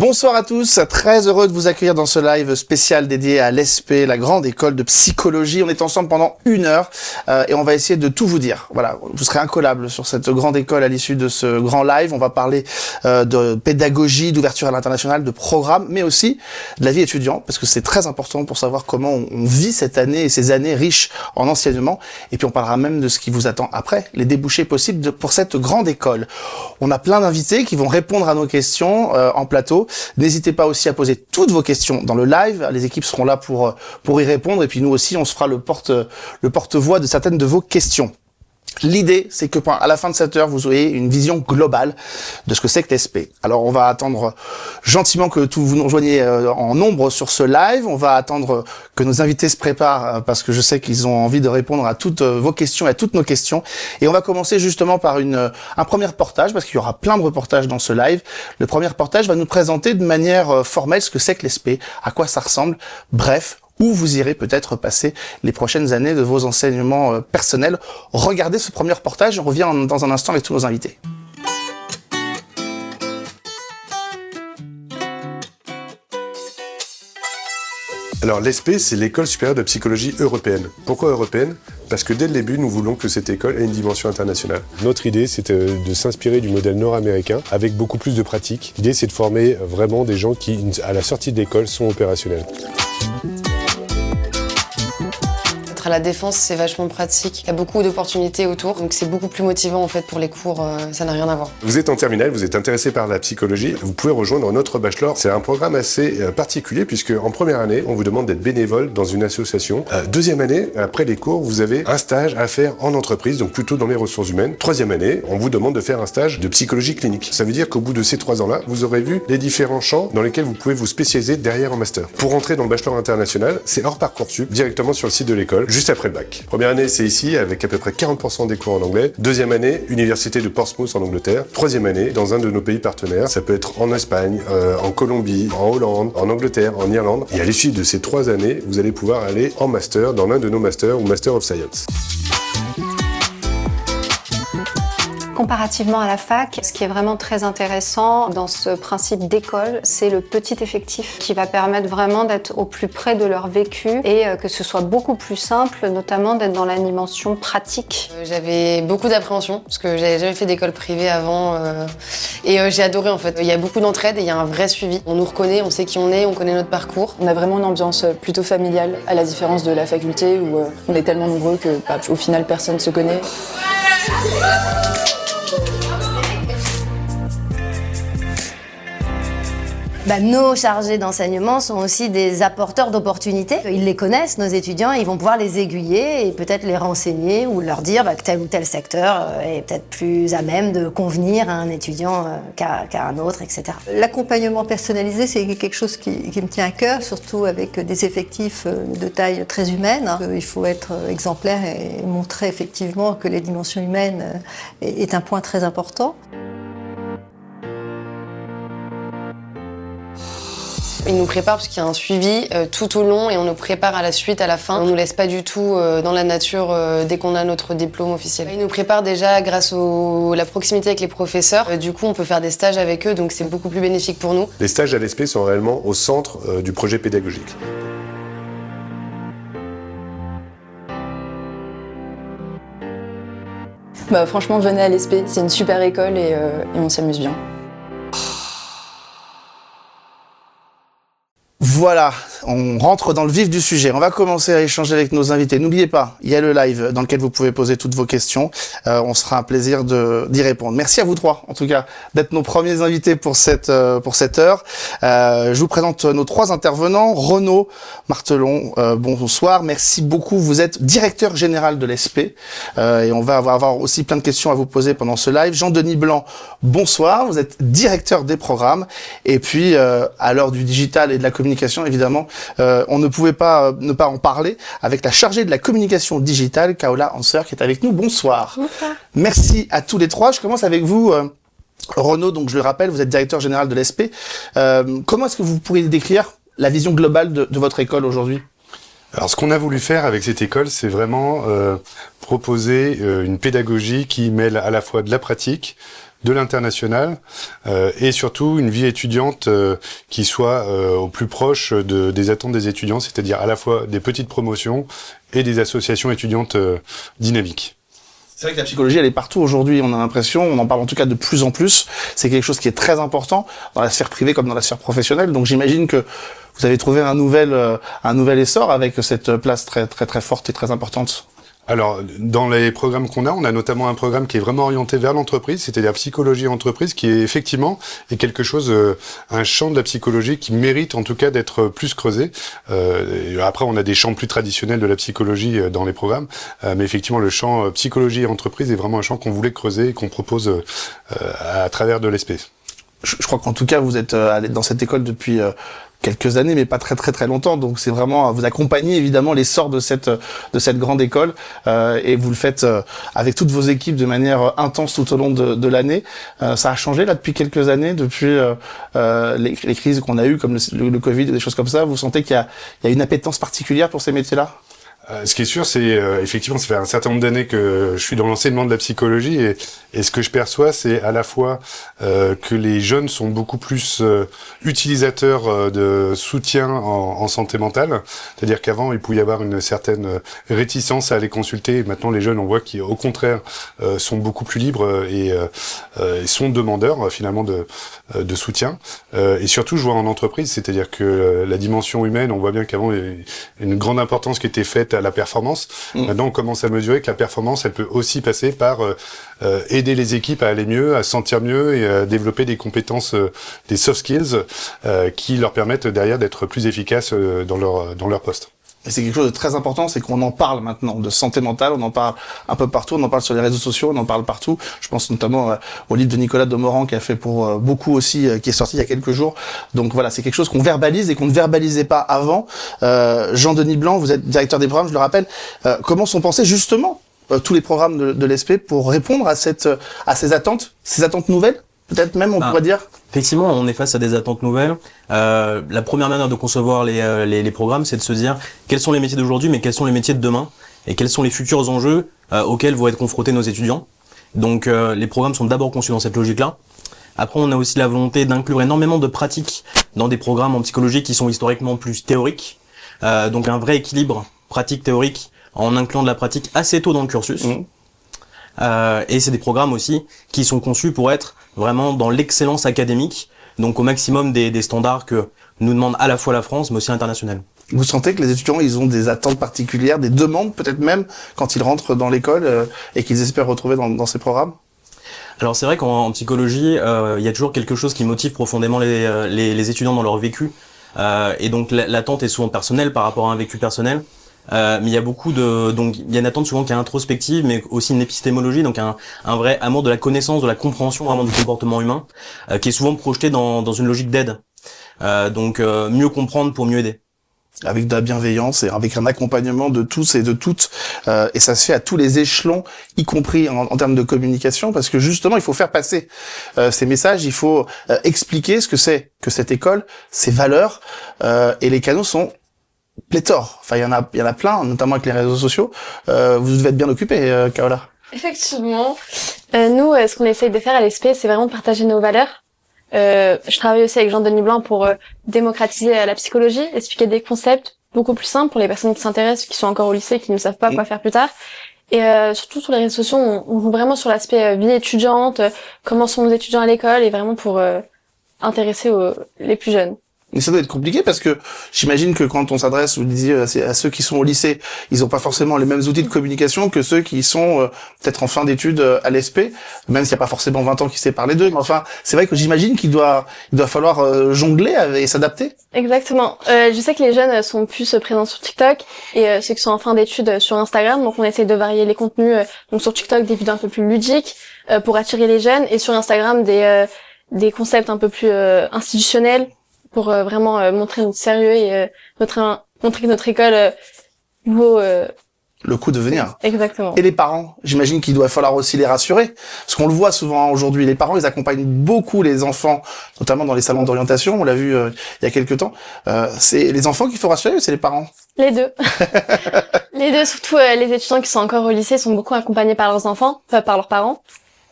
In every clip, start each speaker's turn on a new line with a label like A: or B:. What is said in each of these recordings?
A: Bonsoir à tous, très heureux de vous accueillir dans ce live spécial dédié à l'ESP, la grande école de psychologie. On est ensemble pendant 1 heure et on va essayer de tout vous dire. Voilà, vous serez incollables sur cette grande école à l'issue de ce grand live. On va parler de pédagogie, d'ouverture à l'international, de programmes, mais aussi de la vie étudiante, parce que c'est très important pour savoir comment on vit cette année et ces années riches en enseignement. Et puis on parlera même de ce qui vous attend après, les débouchés possibles pour cette grande école. On a plein d'invités qui vont répondre à nos questions en plateau. N'hésitez pas aussi à poser toutes vos questions dans le live. Les équipes seront là pour y répondre. Et puis nous aussi, on se fera le porte-voix de certaines de vos questions. L'idée, c'est que à la fin de cette heure, vous ayez une vision globale de ce que c'est que l'ESP. Alors, on va attendre gentiment que vous nous rejoigniez en nombre sur ce live. On va attendre que nos invités se préparent parce que je sais qu'ils ont envie de répondre à toutes vos questions et à toutes nos questions. Et on va commencer justement par un premier reportage parce qu'il y aura plein de reportages dans ce live. Le premier reportage va nous présenter de manière formelle ce que c'est que l'ESP, à quoi ça ressemble. Bref, où vous irez peut-être passer les prochaines années de vos enseignements personnels. Regardez ce premier reportage, on revient dans un instant avec tous nos invités.
B: Alors l'ESP, c'est l'École supérieure de psychologie européenne. Pourquoi européenne ? Parce que dès le début, nous voulons que cette école ait une dimension internationale. Notre idée, c'est de s'inspirer du modèle nord-américain avec beaucoup plus de pratique. L'idée, c'est de former vraiment des gens qui, à la sortie de l'école, sont opérationnels.
C: À la Défense, c'est vachement pratique. Il y a beaucoup d'opportunités autour, donc c'est beaucoup plus motivant en fait pour les cours, ça n'a rien à voir.
B: Vous êtes en terminale, vous êtes intéressé par la psychologie, vous pouvez rejoindre notre bachelor. C'est un programme assez particulier puisque en première année, on vous demande d'être bénévole dans une association. Deuxième année, après les cours, vous avez un stage à faire en entreprise, donc plutôt dans les ressources humaines. Troisième année, on vous demande de faire un stage de psychologie clinique. Ça veut dire qu'au bout de ces 3 ans-là, vous aurez vu les différents champs dans lesquels vous pouvez vous spécialiser derrière en master. Pour entrer dans le bachelor international, c'est hors Parcoursup, directement sur le site de l'école, juste après le bac. Première année, c'est ici, avec à peu près 40% des cours en anglais. Deuxième année, Université de Portsmouth en Angleterre. Troisième année, dans un de nos pays partenaires. Ça peut être en Espagne, en Colombie, en Hollande, en Angleterre, en Irlande. Et à l'issue de ces 3 années, vous allez pouvoir aller en master dans l'un de nos masters ou Master of Science.
D: Comparativement à la fac, ce qui est vraiment très intéressant dans ce principe d'école, c'est le petit effectif qui va permettre vraiment d'être au plus près de leur vécu et que ce soit beaucoup plus simple, notamment d'être dans la dimension pratique.
C: J'avais beaucoup d'appréhension parce que j'avais jamais fait d'école privée avant et j'ai adoré en fait. Il y a beaucoup d'entraide et il y a un vrai suivi. On nous reconnaît, on sait qui on est, on connaît notre parcours.
E: On a vraiment une ambiance plutôt familiale à la différence de la faculté où on est tellement nombreux que au final personne se connaît.
F: Nos chargés d'enseignement sont aussi des apporteurs d'opportunités. Ils les connaissent, nos étudiants, ils vont pouvoir les aiguiller et peut-être les renseigner ou leur dire que tel ou tel secteur est peut-être plus à même de convenir à un étudiant qu'à un autre, etc.
G: L'accompagnement personnalisé, c'est quelque chose qui me tient à cœur, surtout avec des effectifs de taille très humaine. Il faut être exemplaire et montrer effectivement que les dimensions humaines est un point très important.
C: Ils nous préparent parce qu'il y a un suivi tout au long et on nous prépare à la suite, à la fin. On nous laisse pas du tout dans la nature dès qu'on a notre diplôme officiel. Ils nous préparent déjà grâce à la proximité avec les professeurs. Du coup, on peut faire des stages avec eux, donc c'est beaucoup plus bénéfique pour nous.
B: Les stages à l'ESP sont réellement au centre du projet pédagogique.
E: Franchement, venez à l'ESP, c'est une super école et on s'amuse bien.
A: Voilà, on rentre dans le vif du sujet. On va commencer à échanger avec nos invités. N'oubliez pas, il y a le live dans lequel vous pouvez poser toutes vos questions. On sera un plaisir d'y répondre. Merci à vous 3, en tout cas, d'être nos premiers invités pour cette heure. Je vous présente nos 3 intervenants. Renaud Martelon, bonsoir. Merci beaucoup. Vous êtes directeur général de l'ESP. Et on va avoir aussi plein de questions à vous poser pendant ce live. Jean-Denis Blanc, bonsoir. Vous êtes directeur des programmes. Et puis, à l'heure du digital et de la communication, évidemment, on ne pouvait pas ne pas en parler avec la chargée de la communication digitale, Kaola Hanser, qui est avec nous. Bonsoir.
D: Bonsoir.
A: Merci à tous les 3. Je commence avec vous, Renaud. Donc, je le rappelle, vous êtes directeur général de l'ESP. Comment est-ce que vous pourriez décrire la vision globale de votre école aujourd'hui ?
H: Alors, ce qu'on a voulu faire avec cette école, c'est vraiment proposer une pédagogie qui mêle à la fois de la pratique, de l'international et surtout une vie étudiante qui soit au plus proche des attentes des étudiants, c'est-à-dire à la fois des petites promotions et des associations étudiantes dynamiques.
A: C'est vrai que la psychologie, elle est partout aujourd'hui, on a l'impression, on en parle en tout cas de plus en plus. C'est quelque chose qui est très important dans la sphère privée comme dans la sphère professionnelle. Donc j'imagine que vous avez trouvé un nouvel essor avec cette place très très très forte et très importante.
H: Alors, dans les programmes qu'on a, on a notamment un programme qui est vraiment orienté vers l'entreprise, c'est-à-dire psychologie entreprise, qui est effectivement quelque chose, un champ de la psychologie qui mérite en tout cas d'être plus creusé. Après, on a des champs plus traditionnels de la psychologie dans les programmes, mais effectivement, le champ psychologie entreprise est vraiment un champ qu'on voulait creuser et qu'on propose à travers de l'ESP.
A: Je crois qu'en tout cas, vous êtes allé dans cette école depuis quelques années, mais pas très très très longtemps. Donc c'est vraiment vous accompagnez évidemment l'essor de cette grande école et vous le faites avec toutes vos équipes de manière intense tout au long de l'année. Ça a changé là depuis quelques années, depuis les crises qu'on a eues comme le Covid et des choses comme ça. Vous sentez qu'il y a une appétence particulière pour ces métiers-là?
H: Ce qui est sûr, c'est effectivement, ça fait un certain nombre d'années que je suis dans l'enseignement de la psychologie et ce que je perçois, c'est à la fois que les jeunes sont beaucoup plus utilisateurs de soutien en santé mentale. C'est-à-dire qu'avant, il pouvait y avoir une certaine réticence à aller consulter. Et maintenant, les jeunes, on voit qu'au contraire, sont beaucoup plus libres et sont demandeurs finalement de soutien. Et surtout, je vois en entreprise, c'est-à-dire que la dimension humaine, on voit bien qu'avant, il y avait une grande importance qui était faite à la performance. Maintenant, on commence à mesurer que la performance, elle peut aussi passer par aider les équipes à aller mieux, à se sentir mieux et à développer des compétences, des soft skills qui leur permettent derrière d'être plus efficaces dans leur poste.
A: Et c'est quelque chose de très important, c'est qu'on en parle maintenant, de santé mentale, on en parle un peu partout, on en parle sur les réseaux sociaux, on en parle partout. Je pense notamment au livre de Nicolas Demorand qui a fait pour beaucoup aussi, qui est sorti il y a quelques jours. Donc voilà, c'est quelque chose qu'on verbalise et qu'on ne verbalisait pas avant. Jean-Denis Blanc, vous êtes directeur des programmes, je le rappelle. Comment sont pensés justement tous les programmes de l'ESP pour répondre à ces attentes nouvelles? Peut-être même, on pourrait dire.
I: Effectivement, on est face à des attentes nouvelles. La première manière de concevoir les programmes, c'est de se dire quels sont les métiers d'aujourd'hui, mais quels sont les métiers de demain, et quels sont les futurs enjeux auxquels vont être confrontés nos étudiants. Donc, les programmes sont d'abord conçus dans cette logique-là. Après, on a aussi la volonté d'inclure énormément de pratiques dans des programmes en psychologie qui sont historiquement plus théoriques. Donc, un vrai équilibre pratique-théorique en incluant de la pratique assez tôt dans le cursus. Et c'est des programmes aussi qui sont conçus pour être vraiment dans l'excellence académique, donc au maximum des standards que nous demande à la fois la France, mais aussi international.
A: Vous sentez que les étudiants, ils ont des attentes particulières, des demandes peut-être même, quand ils rentrent dans l'école et qu'ils espèrent retrouver dans ces programmes?
I: Alors c'est vrai qu'en psychologie, il y a toujours quelque chose qui motive profondément les étudiants dans leur vécu. Et donc l'attente est souvent personnelle par rapport à un vécu personnel. Mais il y a donc il y a une attente souvent qui est introspective, mais aussi une épistémologie, donc un vrai amour de la connaissance, de la compréhension vraiment du comportement humain, qui est souvent projeté dans une logique d'aide. Donc mieux comprendre pour mieux aider.
A: Avec de la bienveillance et avec un accompagnement de tous et de toutes, et ça se fait à tous les échelons, y compris en termes de communication, parce que justement il faut faire passer ces messages, il faut expliquer ce que c'est que cette école, ses valeurs, et les canaux sont pléthore. Enfin, il y en a plein, notamment avec les réseaux sociaux. Vous devez être bien occupé, Kaola.
J: Effectivement. Nous, ce qu'on essaye de faire à l'ESP, c'est vraiment de partager nos valeurs. Je travaille aussi avec Jean-Denis Blanc pour démocratiser la psychologie, expliquer des concepts beaucoup plus simples pour les personnes qui s'intéressent, qui sont encore au lycée, qui ne savent pas quoi faire plus tard. Et surtout sur les réseaux sociaux, on joue vraiment sur l'aspect vie étudiante, comment sont nos étudiants à l'école, et vraiment pour intéresser les plus jeunes.
A: Mais ça doit être compliqué parce que j'imagine que quand on s'adresse, vous disiez, à ceux qui sont au lycée, ils n'ont pas forcément les mêmes outils de communication que ceux qui sont peut-être en fin d'études à l'ESP, même s'il n'y a pas forcément 20 ans qui séparent les deux. Mais enfin, c'est vrai que j'imagine qu'il doit falloir jongler et s'adapter.
J: Exactement. Je sais que les jeunes sont plus présents sur TikTok et ceux qui sont en fin d'études sur Instagram. Donc on essaie de varier les contenus. Donc sur TikTok, des vidéos un peu plus ludiques pour attirer les jeunes, et sur Instagram des concepts un peu plus institutionnels, pour vraiment montrer notre sérieux et montrer que notre école vaut
A: le coup de venir.
J: Exactement.
A: Et les parents, j'imagine qu'il doit falloir aussi les rassurer, parce qu'on le voit souvent aujourd'hui, les parents, ils accompagnent beaucoup les enfants, notamment dans les salons d'orientation, on l'a vu il y a quelques temps. C'est les enfants qu'il faut rassurer ou c'est les parents?
J: Les deux. Les deux, surtout les étudiants qui sont encore au lycée sont beaucoup accompagnés par leurs enfants, par leurs parents.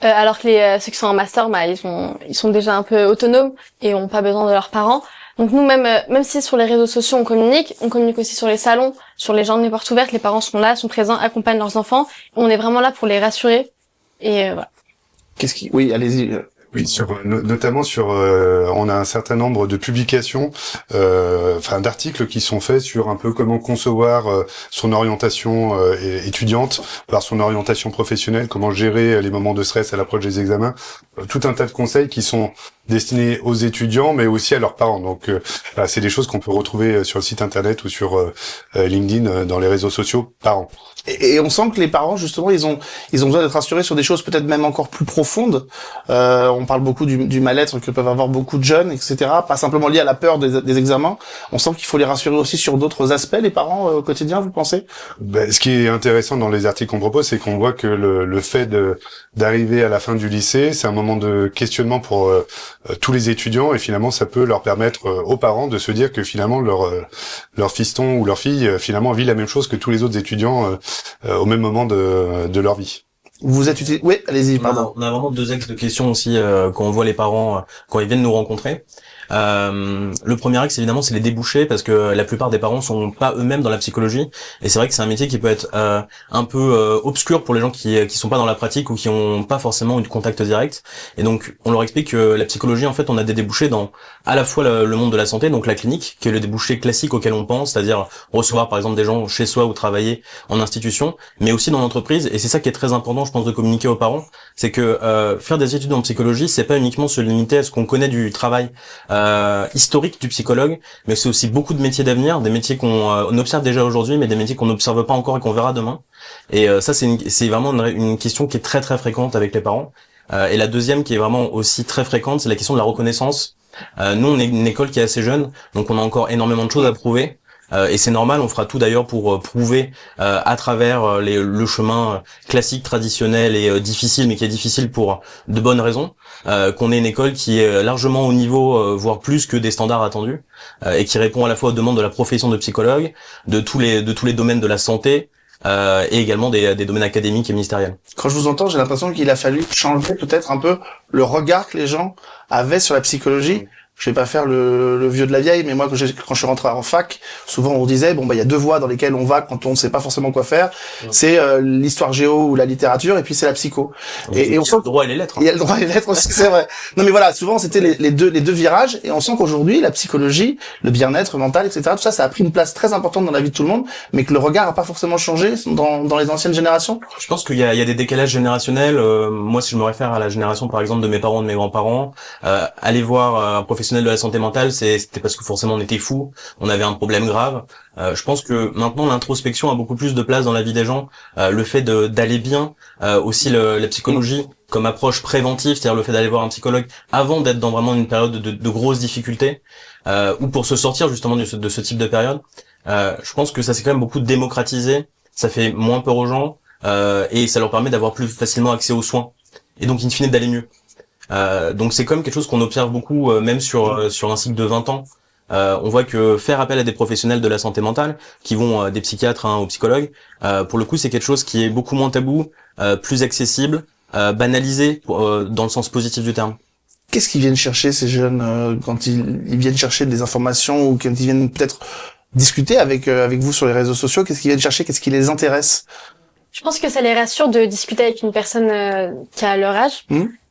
J: alors que ceux qui sont en master, ils sont déjà un peu autonomes et ont pas besoin de leurs parents. Donc nous, même si sur les réseaux sociaux on communique aussi sur les salons, sur les journées portes ouvertes, les parents sont là, sont présents, accompagnent leurs enfants. On est vraiment là pour les rassurer. Et voilà.
A: Oui, allez-y.
H: Oui, notamment on a un certain nombre de publications, d'articles qui sont faits sur un peu comment concevoir son orientation étudiante par son orientation professionnelle, comment gérer les moments de stress à l'approche des examens, tout un tas de conseils qui sont destinés aux étudiants, mais aussi à leurs parents. Donc, c'est des choses qu'on peut retrouver sur le site internet ou sur LinkedIn, dans les réseaux sociaux, parents.
A: Et on sent que les parents, justement, ils ont besoin d'être rassurés sur des choses peut-être même encore plus profondes. On parle beaucoup du mal-être que peuvent avoir beaucoup de jeunes, etc. Pas simplement lié à la peur des examens. On sent qu'il faut les rassurer aussi sur d'autres aspects, les parents, au quotidien, vous pensez?
H: Ce qui est intéressant dans les articles qu'on propose, c'est qu'on voit que le fait d'arriver à la fin du lycée, c'est un moment de questionnement pour tous les étudiants, et finalement, ça peut leur permettre aux parents de se dire que finalement leur fiston ou leur fille finalement vit la même chose que tous les autres étudiants au même moment de leur vie.
A: Vous êtes utile. Oui, allez-y, pardon.
I: On a vraiment deux axes de questions aussi quand on voit les parents quand ils viennent nous rencontrer. Le premier axe évidemment c'est les débouchés, parce que la plupart des parents sont pas eux-mêmes dans la psychologie, et c'est vrai que c'est un métier qui peut être un peu obscur pour les gens qui sont pas dans la pratique ou qui ont pas forcément eu de contact direct. Et donc on leur explique que la psychologie, en fait, on a des débouchés dans à la fois le monde de la santé, donc la clinique, qui est le débouché classique auquel on pense, c'est-à-dire recevoir par exemple des gens chez soi ou travailler en institution, mais aussi dans l'entreprise. Et c'est ça qui est très important, je pense, de communiquer aux parents, c'est que faire des études en psychologie, c'est pas uniquement se limiter à ce qu'on connaît du travail historique du psychologue, mais c'est aussi beaucoup de métiers d'avenir, des métiers qu'on observe déjà aujourd'hui, mais des métiers qu'on n'observe pas encore et qu'on verra demain. Et ça, c'est vraiment une question qui est très très fréquente avec les parents. Et la deuxième qui est vraiment aussi très fréquente, c'est la question de la reconnaissance. Nous, on est une école qui est assez jeune, donc on a encore énormément de choses à prouver. Et c'est normal, on fera tout d'ailleurs pour prouver à travers le chemin classique, traditionnel et difficile, mais qui est difficile pour de bonnes raisons, qu'on est une école qui est largement au niveau, voire plus que des standards attendus, et qui répond à la fois aux demandes de la profession de psychologue, de tous les domaines de la santé, et également des domaines académiques et ministériels.
A: Quand je vous entends, j'ai l'impression qu'il a fallu changer peut-être un peu le regard que les gens avaient sur la psychologie. Je vais pas faire le vieux de la vieille, mais moi quand je suis rentré en fac, souvent on disait il y a deux voies dans lesquelles on va quand on ne sait pas forcément quoi faire, c'est l'histoire géo ou la littérature, et puis c'est la psycho. Et on sent
I: le droit et les lettres.
A: Il y a le droit et les lettres aussi, c'est vrai. Non mais voilà, souvent c'était les deux virages, et on sent qu'aujourd'hui la psychologie, le bien-être mental, etc., tout ça, ça a pris une place très importante dans la vie de tout le monde, mais que le regard a pas forcément changé dans les anciennes générations.
I: Je pense qu'il y a des décalages générationnels. Moi, si je me réfère à la génération par exemple de mes parents, de mes grands-parents, aller voir un professionnel de la santé mentale, c'était parce que forcément on était fous, on avait un problème grave. Je pense que maintenant l'introspection a beaucoup plus de place dans la vie des gens, le fait d'aller bien, aussi la psychologie comme approche préventive, c'est-à-dire le fait d'aller voir un psychologue avant d'être dans vraiment une période de grosses difficultés, ou pour se sortir justement de ce type de période. Je pense que ça s'est quand même beaucoup démocratisé, ça fait moins peur aux gens, et ça leur permet d'avoir plus facilement accès aux soins, et donc in fine d'aller mieux. Donc c'est quand même quelque chose qu'on observe beaucoup, même sur un cycle de 20 ans. On voit que faire appel à des professionnels de la santé mentale, qui vont des psychiatres aux psychologues, pour le coup c'est quelque chose qui est beaucoup moins tabou, plus accessible, banalisé dans le sens positif du terme.
A: Qu'est-ce qu'ils viennent chercher ces jeunes quand ils viennent chercher des informations, ou quand ils viennent peut-être discuter avec vous sur les réseaux sociaux? Qu'est-ce qu'ils viennent chercher? Qu'est-ce qui les intéresse?
J: Je pense que ça les rassure de discuter avec une personne qui a leur âge.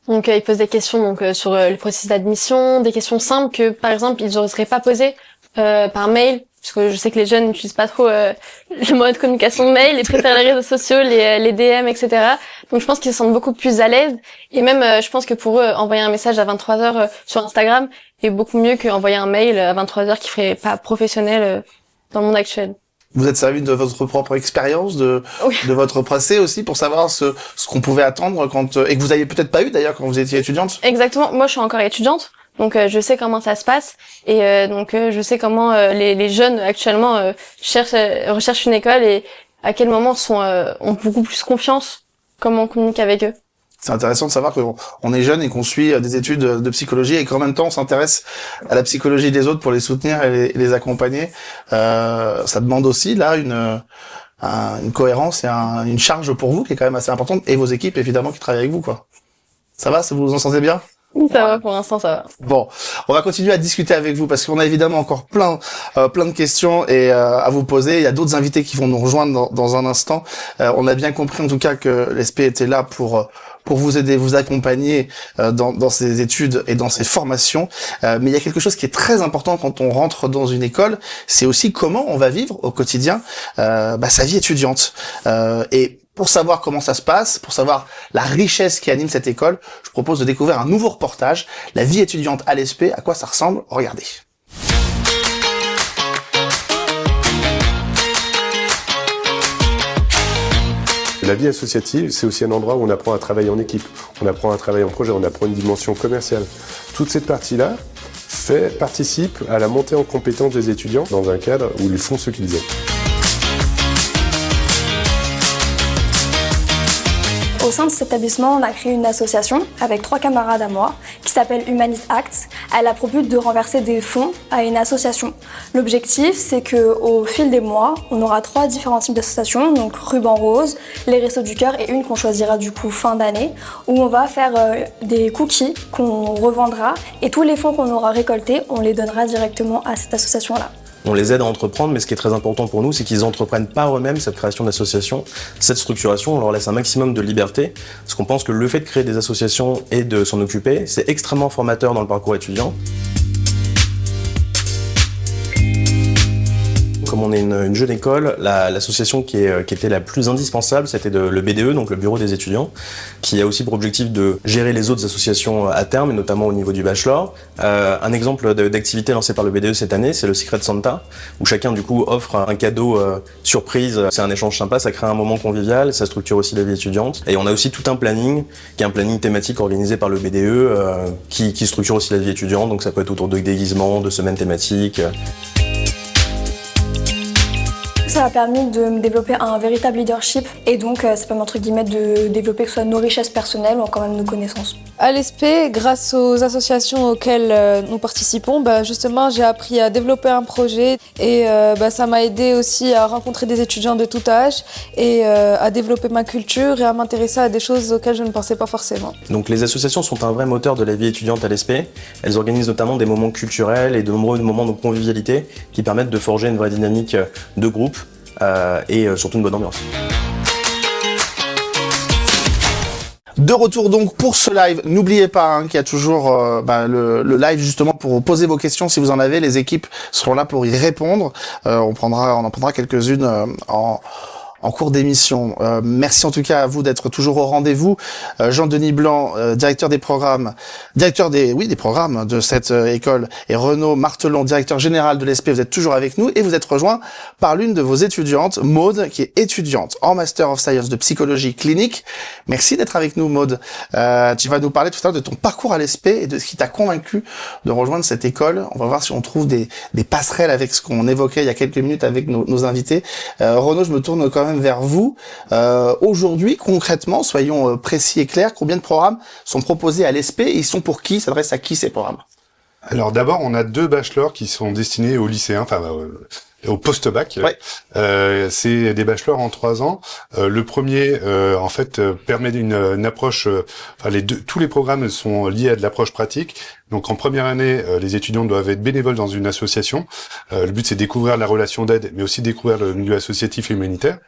J: Donc ils posent des questions sur le processus d'admission, des questions simples que par exemple ils n'oseraient pas poser par mail, parce que je sais que les jeunes n'utilisent pas trop le moyen de communication de mail, ils préfèrent les réseaux sociaux, les DM, etc. Donc je pense qu'ils se sentent beaucoup plus à l'aise, et même je pense que pour eux envoyer un message à 23h sur Instagram est beaucoup mieux qu'envoyer un mail à 23h qui ferait pas professionnel dans le monde actuel.
A: Vous êtes servi de votre propre expérience, de votre passé aussi, pour savoir ce qu'on pouvait attendre et que vous aviez peut-être pas eu d'ailleurs quand vous étiez étudiante?
J: Exactement. Moi, je suis encore étudiante, donc je sais comment ça se passe, et donc je sais comment les jeunes actuellement recherchent une école, et à quel moment ont beaucoup plus confiance, comment on communique avec eux.
A: C'est intéressant de savoir qu'on est jeune et qu'on suit des études de psychologie, et qu'en même temps on s'intéresse à la psychologie des autres pour les soutenir et les accompagner. Ça demande aussi là une cohérence et une charge pour vous qui est quand même assez importante, et vos équipes évidemment qui travaillent avec vous, quoi. Ça va, vous vous en sentez bien?
J: Ça va, pour l'instant, ça va.
A: Bon, on va continuer à discuter avec vous parce qu'on a évidemment encore plein de questions et à vous poser. Il y a d'autres invités qui vont nous rejoindre dans un instant. On a bien compris en tout cas que l'ESP était là pour vous aider, vous accompagner dans ces études et dans ces formations. Mais il y a quelque chose qui est très important quand on rentre dans une école, c'est aussi comment on va vivre au quotidien sa vie étudiante. Et pour savoir comment ça se passe, pour savoir la richesse qui anime cette école, je vous propose de découvrir un nouveau reportage, la vie étudiante à l'ESP, à quoi ça ressemble, regardez.
B: La vie associative, c'est aussi un endroit où on apprend à travailler en équipe, on apprend à travailler en projet, on apprend une dimension commerciale. Toute cette partie-là participe à la montée en compétence des étudiants dans un cadre où ils font ce qu'ils aiment.
K: Au sein de cet établissement, on a créé une association avec 3 camarades à moi qui s'appelle Humanit Act. Elle a pour but de renverser des fonds à une association. L'objectif, c'est qu'au fil des mois, on aura 3 différents types d'associations, donc Ruban Rose, les Restos du Cœur et une qu'on choisira du coup fin d'année, où on va faire des cookies qu'on revendra et tous les fonds qu'on aura récoltés, on les donnera directement à cette association-là.
I: On les aide à entreprendre, mais ce qui est très important pour nous, c'est qu'ils entreprennent par eux-mêmes cette création d'associations, cette structuration. On leur laisse un maximum de liberté, parce qu'on pense que le fait de créer des associations et de s'en occuper, c'est extrêmement formateur dans le parcours étudiant. Comme on est une jeune école, l'association qui était la plus indispensable, c'était le BDE, donc le bureau des étudiants, qui a aussi pour objectif de gérer les autres associations à terme, et notamment au niveau du bachelor. Un exemple d'activité lancée par le BDE cette année, c'est le Secret Santa, où chacun du coup offre un cadeau surprise. C'est un échange sympa, ça crée un moment convivial, ça structure aussi la vie étudiante. Et on a aussi tout un planning, qui est un planning thématique organisé par le BDE, qui structure aussi la vie étudiante, donc ça peut être autour de déguisements, de semaines thématiques.
K: Ça a permis de me développer un véritable leadership et donc ça permet entre guillemets de développer que ce soit nos richesses personnelles ou quand même nos connaissances.
L: À l'ESP, grâce aux associations auxquelles nous participons, justement j'ai appris à développer un projet et ça m'a aidé aussi à rencontrer des étudiants de tout âge et à développer ma culture et à m'intéresser à des choses auxquelles je ne pensais pas forcément.
I: Donc les associations sont un vrai moteur de la vie étudiante à l'ESP. Elles organisent notamment des moments culturels et de nombreux moments de convivialité qui permettent de forger une vraie dynamique de groupe et surtout une bonne ambiance.
A: De retour donc pour ce live. N'oubliez pas qu'il y a toujours le live justement pour poser vos questions si vous en avez. Les équipes seront là pour y répondre. On en prendra quelques-unes en cours d'émission. Merci en tout cas à vous d'être toujours au rendez-vous. Jean-Denis Blanc, directeur des programmes de cette école, et Renaud Martelon, directeur général de l'ESP, vous êtes toujours avec nous et vous êtes rejoint par l'une de vos étudiantes, Maude, qui est étudiante en Master of Science de psychologie clinique. Merci d'être avec nous, Maude. Tu vas nous parler tout à l'heure de ton parcours à l'ESP et de ce qui t'a convaincu de rejoindre cette école. On va voir si on trouve des passerelles avec ce qu'on évoquait il y a quelques minutes avec nos invités. Renaud, je me tourne quand même vers vous. Aujourd'hui, concrètement, soyons précis et clairs, combien de programmes sont proposés à l'ESP et ils sont pour qui? S'adressent à qui ces programmes?
H: Alors d'abord, on a 2 bachelors qui sont destinés aux lycéens, au post-bac. Ouais. C'est des bachelors en 3 ans. Le premier, permet une approche. Tous les programmes sont liés à de l'approche pratique. Donc en première année, les étudiants doivent être bénévoles dans une association. Le but, c'est de découvrir la relation d'aide, mais aussi découvrir le milieu associatif et humanitaire.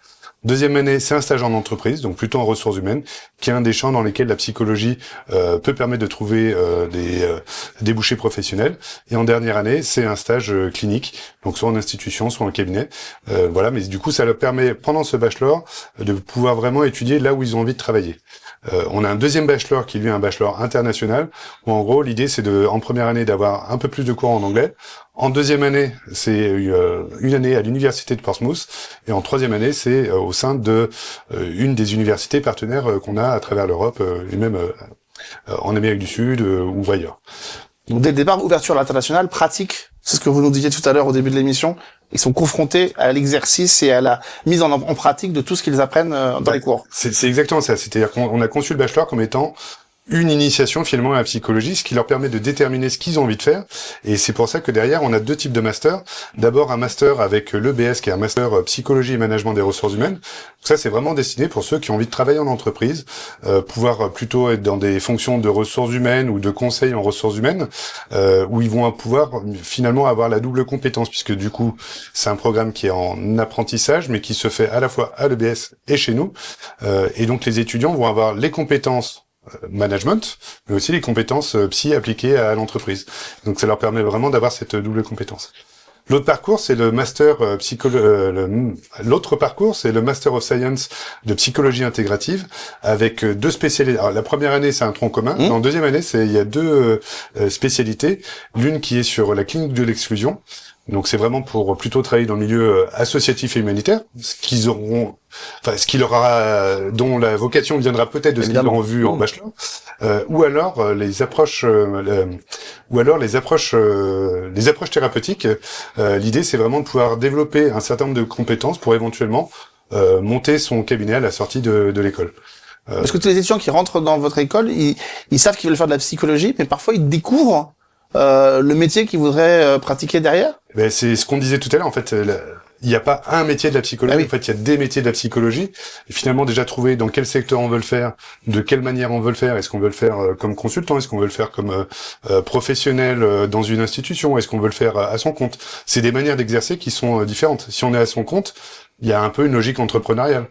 H: Deuxième année, c'est un stage en entreprise, donc plutôt en ressources humaines, qui est un des champs dans lesquels la psychologie peut permettre de trouver des débouchés professionnels. Et en dernière année, c'est un stage clinique, donc soit en institution, soit en cabinet. Mais du coup, ça leur permet, pendant ce bachelor, de pouvoir vraiment étudier là où ils ont envie de travailler. On a un deuxième bachelor qui lui est un bachelor international, où en gros, l'idée, c'est en première année d'avoir un peu plus de cours en anglais. En deuxième année, c'est une année à l'université de Portsmouth, et en troisième année, c'est au sein de une des universités partenaires qu'on a à travers l'Europe et même en Amérique du Sud ou ailleurs.
A: Donc dès le départ, ouverture à l'international, pratique, c'est ce que vous nous disiez tout à l'heure au début de l'émission. Ils sont confrontés à l'exercice et à la mise en pratique de tout ce qu'ils apprennent dans les cours.
H: C'est exactement ça. C'est-à-dire qu'on a conçu le bachelor comme étant une initiation finalement à la psychologie, ce qui leur permet de déterminer ce qu'ils ont envie de faire. Et c'est pour ça que derrière, on a 2 types de masters. D'abord, un master avec l'EBS, qui est un master psychologie et management des ressources humaines. Ça, c'est vraiment destiné pour ceux qui ont envie de travailler en entreprise, pouvoir plutôt être dans des fonctions de ressources humaines ou de conseil en ressources humaines, où ils vont pouvoir finalement avoir la double compétence, puisque du coup, c'est un programme qui est en apprentissage, mais qui se fait à la fois à l'EBS et chez nous. Et donc, les étudiants vont avoir les compétences management, mais aussi les compétences psy appliquées à l'entreprise. Donc ça leur permet vraiment d'avoir cette double compétence. L'autre parcours, c'est le master l'autre parcours, c'est le Master of Science de psychologie intégrative avec 2 spécialités. Alors, la première année, c'est un tronc commun. En deuxième année, il y a 2 spécialités. L'une qui est sur la clinique de l'exclusion. Donc c'est vraiment pour plutôt travailler dans le milieu associatif et humanitaire, dont la vocation viendra peut-être de ce qu'ils auront vu en bachelor, ou alors les approches thérapeutiques. L'idée, c'est vraiment de pouvoir développer un certain nombre de compétences pour éventuellement monter son cabinet à la sortie de l'école.
A: Parce que tous les étudiants qui rentrent dans votre école, ils savent qu'ils veulent faire de la psychologie, mais parfois ils découvrent le métier qu'ils voudraient pratiquer derrière.
H: Ben, c'est ce qu'on disait tout à l'heure, en fait. Il n'y a pas un métier de la psychologie, en fait, il y a des métiers de la psychologie. Et finalement, déjà trouver dans quel secteur on veut le faire, de quelle manière on veut le faire. Est-ce qu'on veut le faire comme consultant? Est-ce qu'on veut le faire comme professionnel dans une institution? Est-ce qu'on veut le faire à son compte? C'est des manières d'exercer qui sont différentes. Si on est à son compte, il y a un peu une logique entrepreneuriale.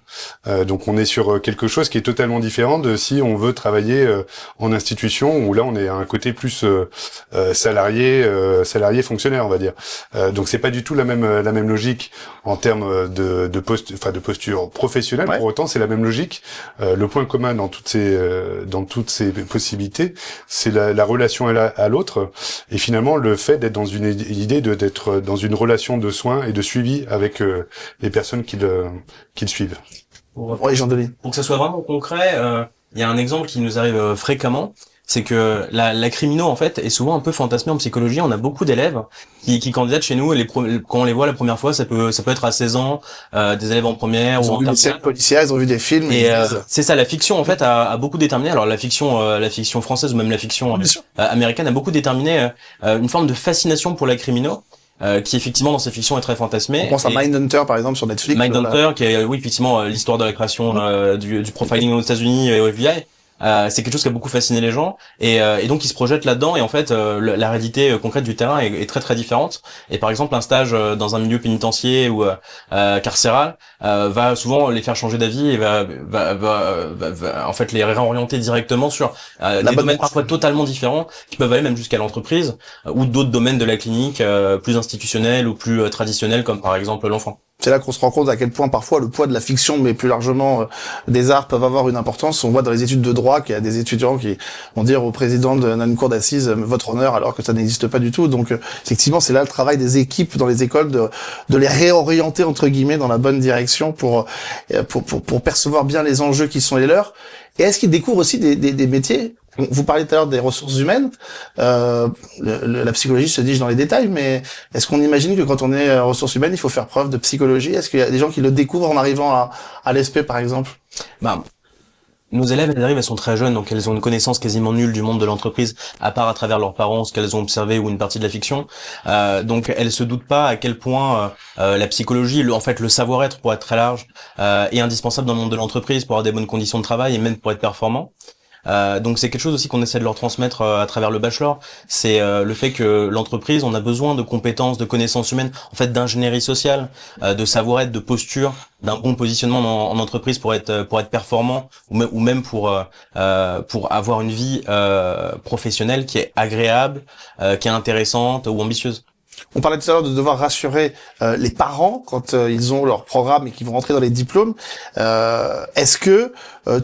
H: Donc on est sur quelque chose qui est totalement différent de si on veut travailler en institution, où là on est à un côté plus salarié fonctionnaire, on va dire. Donc c'est pas du tout la même logique en termes de posture professionnelle. Pour autant, c'est la même logique. Le point commun dans toutes ces possibilités, c'est la relation à l'autre, et finalement le fait d'être dans une idée d'être dans une relation de soins et de suivi avec les personnes qui le suivent.
I: Pour que ça soit vraiment concret, il y a un exemple qui nous arrive fréquemment, c'est que la crimino, en fait, est souvent un peu fantasmée en psychologie. On a beaucoup d'élèves qui candidatent chez nous, et quand on les voit la première fois, ça peut être à 16 ans, des élèves en première
A: ou en terminale. Ils ont vu des séries policières, ils ont vu des films.
I: Et c'est ça, la fiction, en fait, a beaucoup déterminé. Alors la fiction française ou même la fiction américaine a beaucoup déterminé une forme de fascination pour la crimino. Qui effectivement dans ces fictions est très fantasmée.
A: On pense à Mindhunter par exemple sur Netflix.
I: Mindhunter qui est effectivement l'histoire de la création du profiling aux États-Unis et au FBI. C'est quelque chose qui a beaucoup fasciné les gens, et donc ils se projettent là-dedans, et en fait la réalité concrète du terrain est très très différente. Et par exemple un stage dans un milieu pénitentiaire ou carcéral va souvent les faire changer d'avis et va en fait les réorienter directement sur des domaines parfois totalement différents, qui peuvent aller même jusqu'à l'entreprise ou d'autres domaines de la clinique plus institutionnels ou plus traditionnels, comme par exemple l'enfant.
A: C'est là qu'on se rend compte à quel point parfois le poids de la fiction, mais plus largement des arts, peuvent avoir une importance. On voit dans les études de droit qu'il y a des étudiants qui vont dire au président d'une cour d'assises votre honneur, alors que ça n'existe pas du tout. Donc effectivement, c'est là le travail des équipes dans les écoles de les réorienter entre guillemets dans la bonne direction pour percevoir bien les enjeux qui sont les leurs. Et est-ce qu'ils découvrent aussi des métiers? Vous parliez tout à l'heure des ressources humaines. La psychologie se dirige dans les détails, mais est-ce qu'on imagine que quand on est ressources humaines, il faut faire preuve de psychologie? Est-ce qu'il y a des gens qui le découvrent en arrivant à l'ESP, par exemple?
I: Nos élèves, elles sont très jeunes, donc elles ont une connaissance quasiment nulle du monde de l'entreprise, à part à travers leurs parents, ce qu'elles ont observé ou une partie de la fiction. Donc elles se doutent pas à quel point la psychologie, le savoir-être, pour être très large, est indispensable dans le monde de l'entreprise pour avoir des bonnes conditions de travail et même pour être performant. Donc c'est quelque chose aussi qu'on essaie de leur transmettre à travers le bachelor, c'est le fait que l'entreprise, on a besoin de compétences, de connaissances humaines, en fait d'ingénierie sociale, de savoir-être, de posture, d'un bon positionnement en entreprise pour être performant, ou même pour avoir une vie professionnelle qui est agréable, qui est intéressante ou ambitieuse.
A: On parlait tout à l'heure de devoir rassurer les parents quand ils ont leur programme et qu'ils vont rentrer dans les diplômes. Est-ce que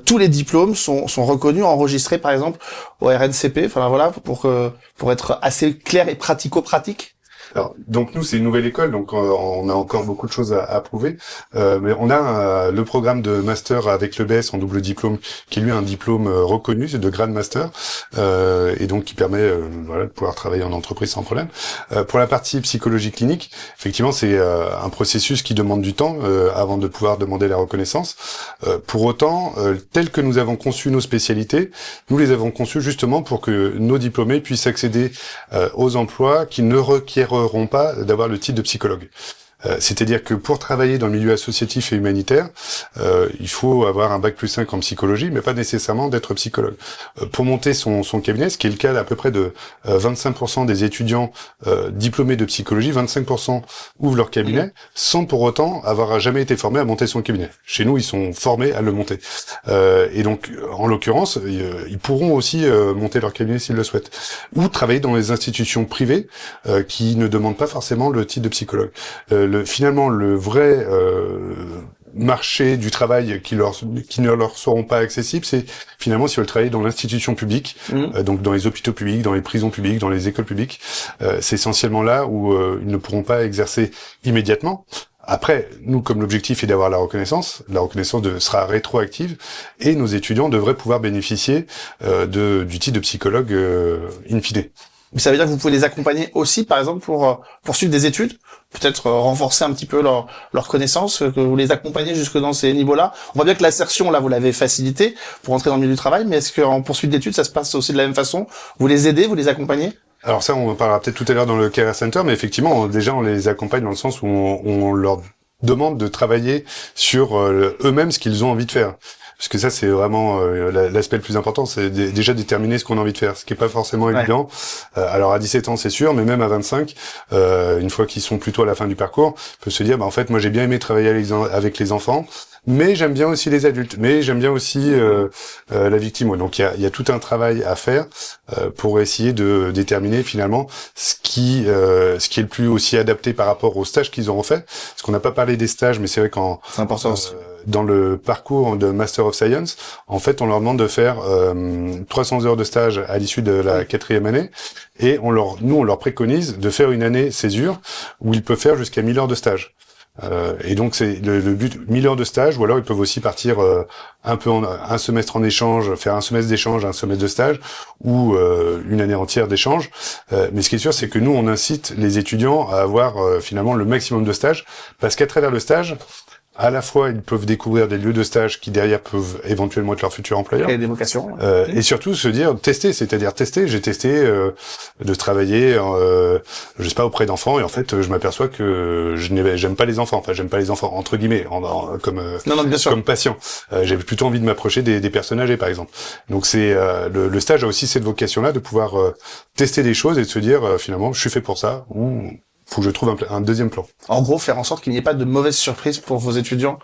A: tous les diplômes sont reconnus, enregistrés par exemple au RNCP, enfin voilà, pour être assez clair et pratico-pratique?
H: Alors, donc nous, c'est une nouvelle école, donc on a encore beaucoup de choses à prouver. Mais on a le programme de master avec le BS en double diplôme, qui lui a un diplôme reconnu, c'est de grade master, et donc qui permet de pouvoir travailler en entreprise sans problème. Pour la partie psychologie clinique, effectivement, c'est un processus qui demande du temps avant de pouvoir demander la reconnaissance. Pour autant, tel que nous avons conçu nos spécialités, nous les avons conçues justement pour que nos diplômés puissent accéder aux emplois qui ne requerront pas d'avoir le titre de psychologue. C'est-à-dire que pour travailler dans le milieu associatif et humanitaire, il faut avoir un bac+5 en psychologie, mais pas nécessairement d'être psychologue. Pour monter son cabinet, ce qui est le cas d'à peu près de 25% des étudiants diplômés de psychologie, 25% ouvrent leur cabinet sans pour autant avoir jamais été formés à monter son cabinet. Chez nous, ils sont formés à le monter. Et donc, en l'occurrence, ils pourront aussi monter leur cabinet s'ils le souhaitent. Ou travailler dans les institutions privées qui ne demandent pas forcément le titre de psychologue. Finalement, le vrai marché du travail qui ne leur seront pas accessibles, c'est finalement si ils veulent travailler dans l'institution publique, donc dans les hôpitaux publics, dans les prisons publiques, dans les écoles publiques. C'est essentiellement là où ils ne pourront pas exercer immédiatement. Après, nous, comme l'objectif est d'avoir la reconnaissance sera rétroactive et nos étudiants devraient pouvoir bénéficier du titre de psychologue in fine.
A: Mais ça veut dire que vous pouvez les accompagner aussi, par exemple, pour poursuivre des études, peut-être renforcer un petit peu leur connaissance, que vous les accompagnez jusque dans ces niveaux-là. On voit bien que l'assertion, là, vous l'avez facilité pour entrer dans le milieu du travail, mais est-ce qu'en poursuite d'études, ça se passe aussi de la même façon? Vous les aidez, vous les accompagnez?
H: Alors ça, on en parlera peut-être tout à l'heure dans le Career Center, mais effectivement, déjà, on les accompagne dans le sens où on leur demande de travailler sur eux-mêmes ce qu'ils ont envie de faire. Parce que ça, c'est vraiment l'aspect le plus important, c'est déjà déterminer ce qu'on a envie de faire, ce qui est pas forcément évident. Alors à 17 ans, c'est sûr, mais même à 25, une fois qu'ils sont plutôt à la fin du parcours, on peut se dire, en fait, moi j'ai bien aimé travailler avec les enfants, mais j'aime bien aussi les adultes, mais j'aime bien aussi la victime. Donc il y a tout un travail à faire pour essayer de déterminer finalement ce qui est le plus aussi adapté par rapport aux stages qu'ils auront fait. Parce qu'on n'a pas parlé des stages, mais c'est vrai c'est important aussi. Dans le parcours de Master of Science, en fait, on leur demande de faire 300 heures de stage à l'issue de la 4e année, et on leur préconise de faire une année césure où ils peuvent faire jusqu'à 1000 heures de stage. Et donc c'est le but, 1000 heures de stage, ou alors ils peuvent aussi partir un semestre en échange, faire un semestre d'échange, un semestre de stage, ou une année entière d'échange. Mais ce qui est sûr, c'est que nous, on incite les étudiants à avoir finalement le maximum de stages, parce qu'à travers le stage, à la fois, ils peuvent découvrir des lieux de stage qui derrière peuvent éventuellement être leur futur employeur.
A: Et des vocations.
H: Et surtout se dire tester. J'ai testé de travailler, je sais pas, auprès d'enfants, et en fait, je m'aperçois que j'aime pas les enfants. Enfin, j'aime pas les enfants entre guillemets, comme patient. J'ai plutôt envie de m'approcher des personnes âgées, par exemple. Donc c'est le stage a aussi cette vocation-là de pouvoir tester des choses et de se dire finalement, je suis fait pour ça, ou faut que je trouve un deuxième plan.
A: En gros, faire en sorte qu'il n'y ait pas de mauvaises surprises pour vos étudiants,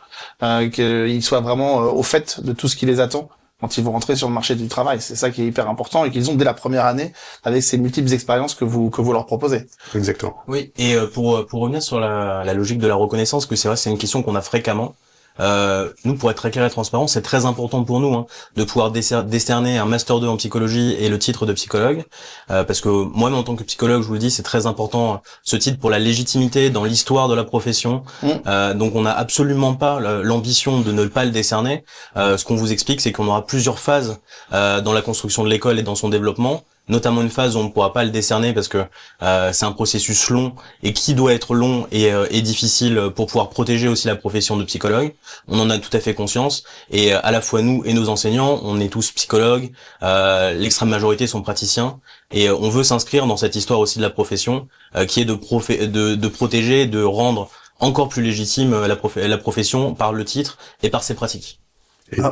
A: qu'ils soient vraiment au fait de tout ce qui les attend quand ils vont rentrer sur le marché du travail. C'est ça qui est hyper important et qu'ils ont dès la première année avec ces multiples expériences que vous leur proposez.
H: Exactement.
I: Oui, et pour revenir sur la logique de la reconnaissance, que c'est vrai, c'est une question qu'on a fréquemment. Nous, pour être très clair et transparent, c'est très important pour nous de pouvoir décerner un Master 2 en psychologie et le titre de psychologue, parce que moi-même en tant que psychologue, je vous le dis, c'est très important ce titre pour la légitimité dans l'histoire de la profession. Donc on n'a absolument pas l'ambition de ne pas le décerner. Ce qu'on vous explique, c'est qu'on aura plusieurs phases dans la construction de l'école et dans son développement. Notamment une phase où on ne pourra pas le décerner parce que c'est un processus long et qui doit être long et difficile pour pouvoir protéger aussi la profession de psychologue. On en a tout à fait conscience, et à la fois nous et nos enseignants, on est tous psychologues, l'extrême majorité sont praticiens, et on veut s'inscrire dans cette histoire aussi de la profession qui est de protéger, de rendre encore plus légitime la profession par le titre et par ses pratiques.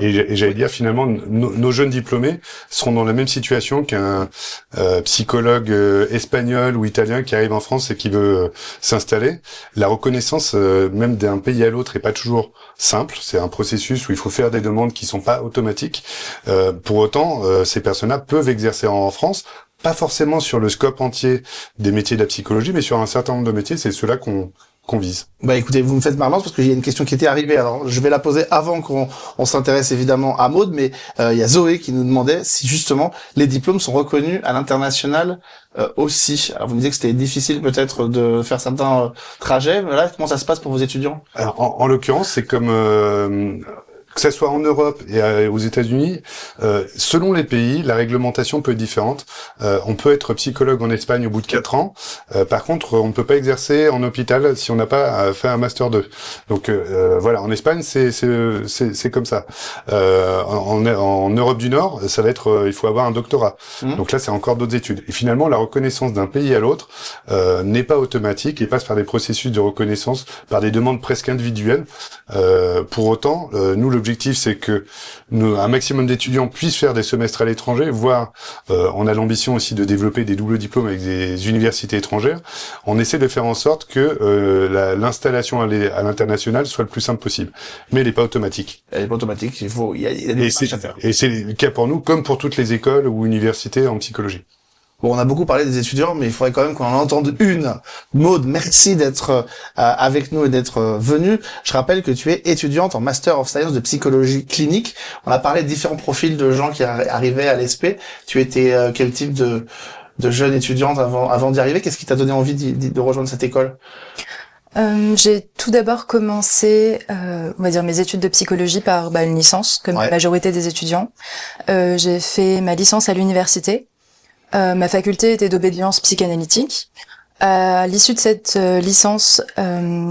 H: Et j'allais dire, finalement, nos jeunes diplômés seront dans la même situation qu'un psychologue espagnol ou italien qui arrive en France et qui veut s'installer. La reconnaissance, même d'un pays à l'autre, est pas toujours simple. C'est un processus où il faut faire des demandes qui sont pas automatiques. Pour autant, ces personnes-là peuvent exercer en France, pas forcément sur le scope entier des métiers de la psychologie, mais sur un certain nombre de métiers. C'est ceux-là qu'on qu'on vise.
A: Bah écoutez, vous me faites marrance parce qu'il y a une question qui était arrivée. Alors je vais la poser avant qu'on s'intéresse évidemment à Maud, mais il y a Zoé qui nous demandait si justement les diplômes sont reconnus à l'international aussi. Alors vous me disiez que c'était difficile peut-être de faire certains trajets. Voilà, comment ça se passe pour vos étudiants?
H: Alors, en l'occurrence, c'est comme que ça soit en Europe et aux États-Unis, selon les pays, la réglementation peut être différente. On peut être psychologue en Espagne au bout de 4 ans. Par contre, on ne peut pas exercer en hôpital si on n'a pas fait un master 2. Donc voilà, en Espagne, c'est comme ça. En Europe du Nord, ça va être, il faut avoir un doctorat. Donc là, c'est encore d'autres études. Et finalement, la reconnaissance d'un pays à l'autre n'est pas automatique et passe par des processus de reconnaissance, par des demandes presque individuelles. Pour autant, nous, l'objectif, c'est que un maximum d'étudiants puissent faire des semestres à l'étranger, voire on a l'ambition aussi de développer des doubles diplômes avec des universités étrangères. On essaie de faire en sorte que l'installation à l'international soit le plus simple possible. Mais elle n'est pas automatique.
A: Elle n'est pas automatique, il y a des démarches à faire.
H: Et c'est le cas pour nous, comme pour toutes les écoles ou universités en psychologie.
A: Bon, on a beaucoup parlé des étudiants, mais il faudrait quand même qu'on en entende une. Maud, merci d'être avec nous et d'être venue. Je rappelle que tu es étudiante en Master of Science de psychologie clinique. On a parlé de différents profils de gens qui arrivaient à l'ESP. Tu étais quel type de jeune étudiante avant d'y arriver? Qu'est-ce qui t'a donné envie de rejoindre cette école?
E: J'ai tout d'abord commencé, on va dire, mes études de psychologie par une licence, comme la majorité des étudiants. J'ai fait ma licence à l'université. Ma faculté était d'obédience psychanalytique. À l'issue de cette licence,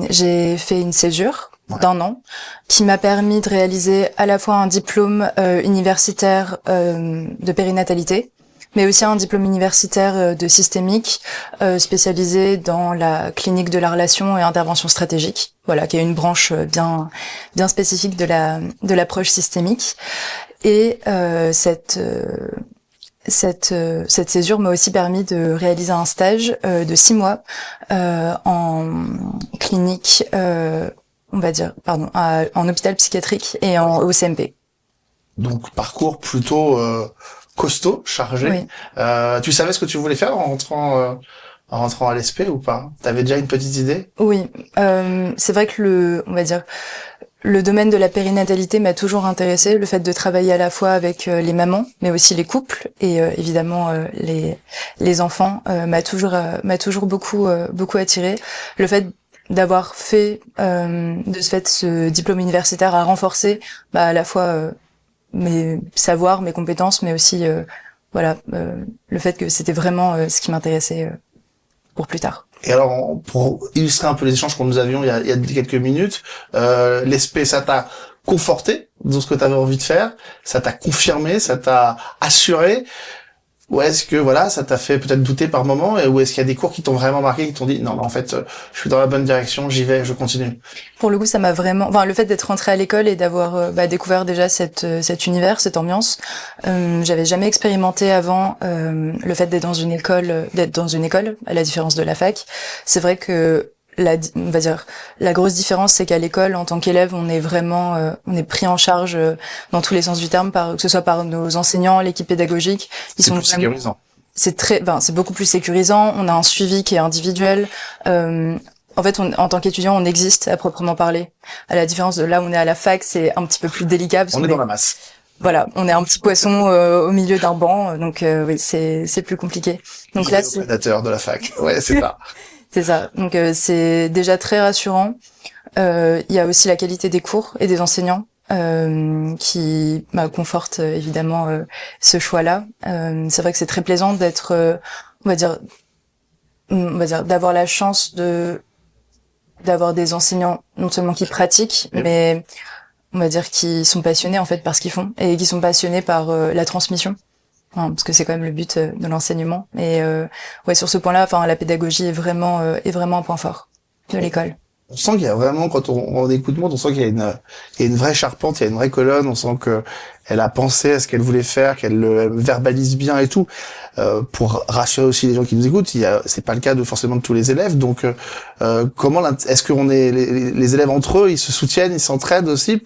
E: j'ai fait une césure d'1 an qui m'a permis de réaliser à la fois un diplôme universitaire de périnatalité, mais aussi un diplôme universitaire de systémique spécialisé dans la clinique de la relation et intervention stratégique. Voilà, qui est une branche bien spécifique de l'approche systémique. Et cette césure m'a aussi permis de réaliser un stage de 6 mois en clinique, en hôpital psychiatrique et au CMP.
A: Donc parcours plutôt costaud, chargé.
E: Oui.
A: Tu savais ce que tu voulais faire en rentrant à l'ESP ou pas? T'avais déjà une petite idée?
E: Oui, c'est vrai que le domaine de la périnatalité m'a toujours intéressée, le fait de travailler à la fois avec les mamans, mais aussi les couples et évidemment les enfants m'a toujours beaucoup attirée. Le fait d'avoir fait de ce fait ce diplôme universitaire a renforcé à la fois mes savoirs, mes compétences, mais aussi le fait que c'était vraiment ce qui m'intéressait pour plus tard.
A: Et alors, pour illustrer un peu les échanges que nous avions il y a quelques minutes, l'ESP, ça t'a conforté dans ce que tu avais envie de faire, ça t'a confirmé, ça t'a assuré, ou est-ce que ça t'a fait peut-être douter par moment, ou est-ce qu'il y a des cours qui t'ont vraiment marqué, qui t'ont dit non, en fait, je suis dans la bonne direction, j'y vais, je continue?
E: Pour le coup, ça m'a vraiment, le fait d'être rentrée à l'école et d'avoir découvert déjà cet univers, cette ambiance, j'avais jamais expérimenté avant le fait d'être dans une école, à la différence de la fac. C'est vrai que la grosse différence, c'est qu'à l'école, en tant qu'élève, on est vraiment, on est pris en charge dans tous les sens du terme, que ce soit par nos enseignants, l'équipe pédagogique.
A: Ils sont sécurisants.
E: C'est beaucoup plus sécurisant. On a un suivi qui est individuel. En fait, en tant qu'étudiant, on existe à proprement parler. À la différence de là où on est à la fac, c'est un petit peu plus délicat.
A: On est dans la masse.
E: Voilà, on est un petit poisson au milieu d'un banc, donc oui, c'est plus compliqué. Donc là, c'est
A: prédateur de la fac. Ouais, c'est ça.
E: C'est ça. Donc c'est déjà très rassurant. Il y a aussi la qualité des cours et des enseignants qui confortent évidemment ce choix-là. C'est vrai que c'est très plaisant d'être, on va dire, d'avoir la chance d'avoir des enseignants non seulement qui pratiquent, mais on va dire qui sont passionnés en fait par ce qu'ils font et qui sont passionnés par la transmission. Parce que c'est quand même le but de l'enseignement. Et sur ce point-là, la pédagogie est vraiment un point fort de l'école.
A: On sent qu'il y a vraiment, quand on écoute Maud, on sent qu'il y a une vraie charpente, il y a une vraie colonne, on sent que elle a pensé à ce qu'elle voulait faire, qu'elle le verbalise bien et tout. Pour rassurer aussi les gens qui nous écoutent, c'est pas le cas de forcément de tous les élèves. Donc, est-ce qu'on est les élèves entre eux, ils se soutiennent, ils s'entraident aussi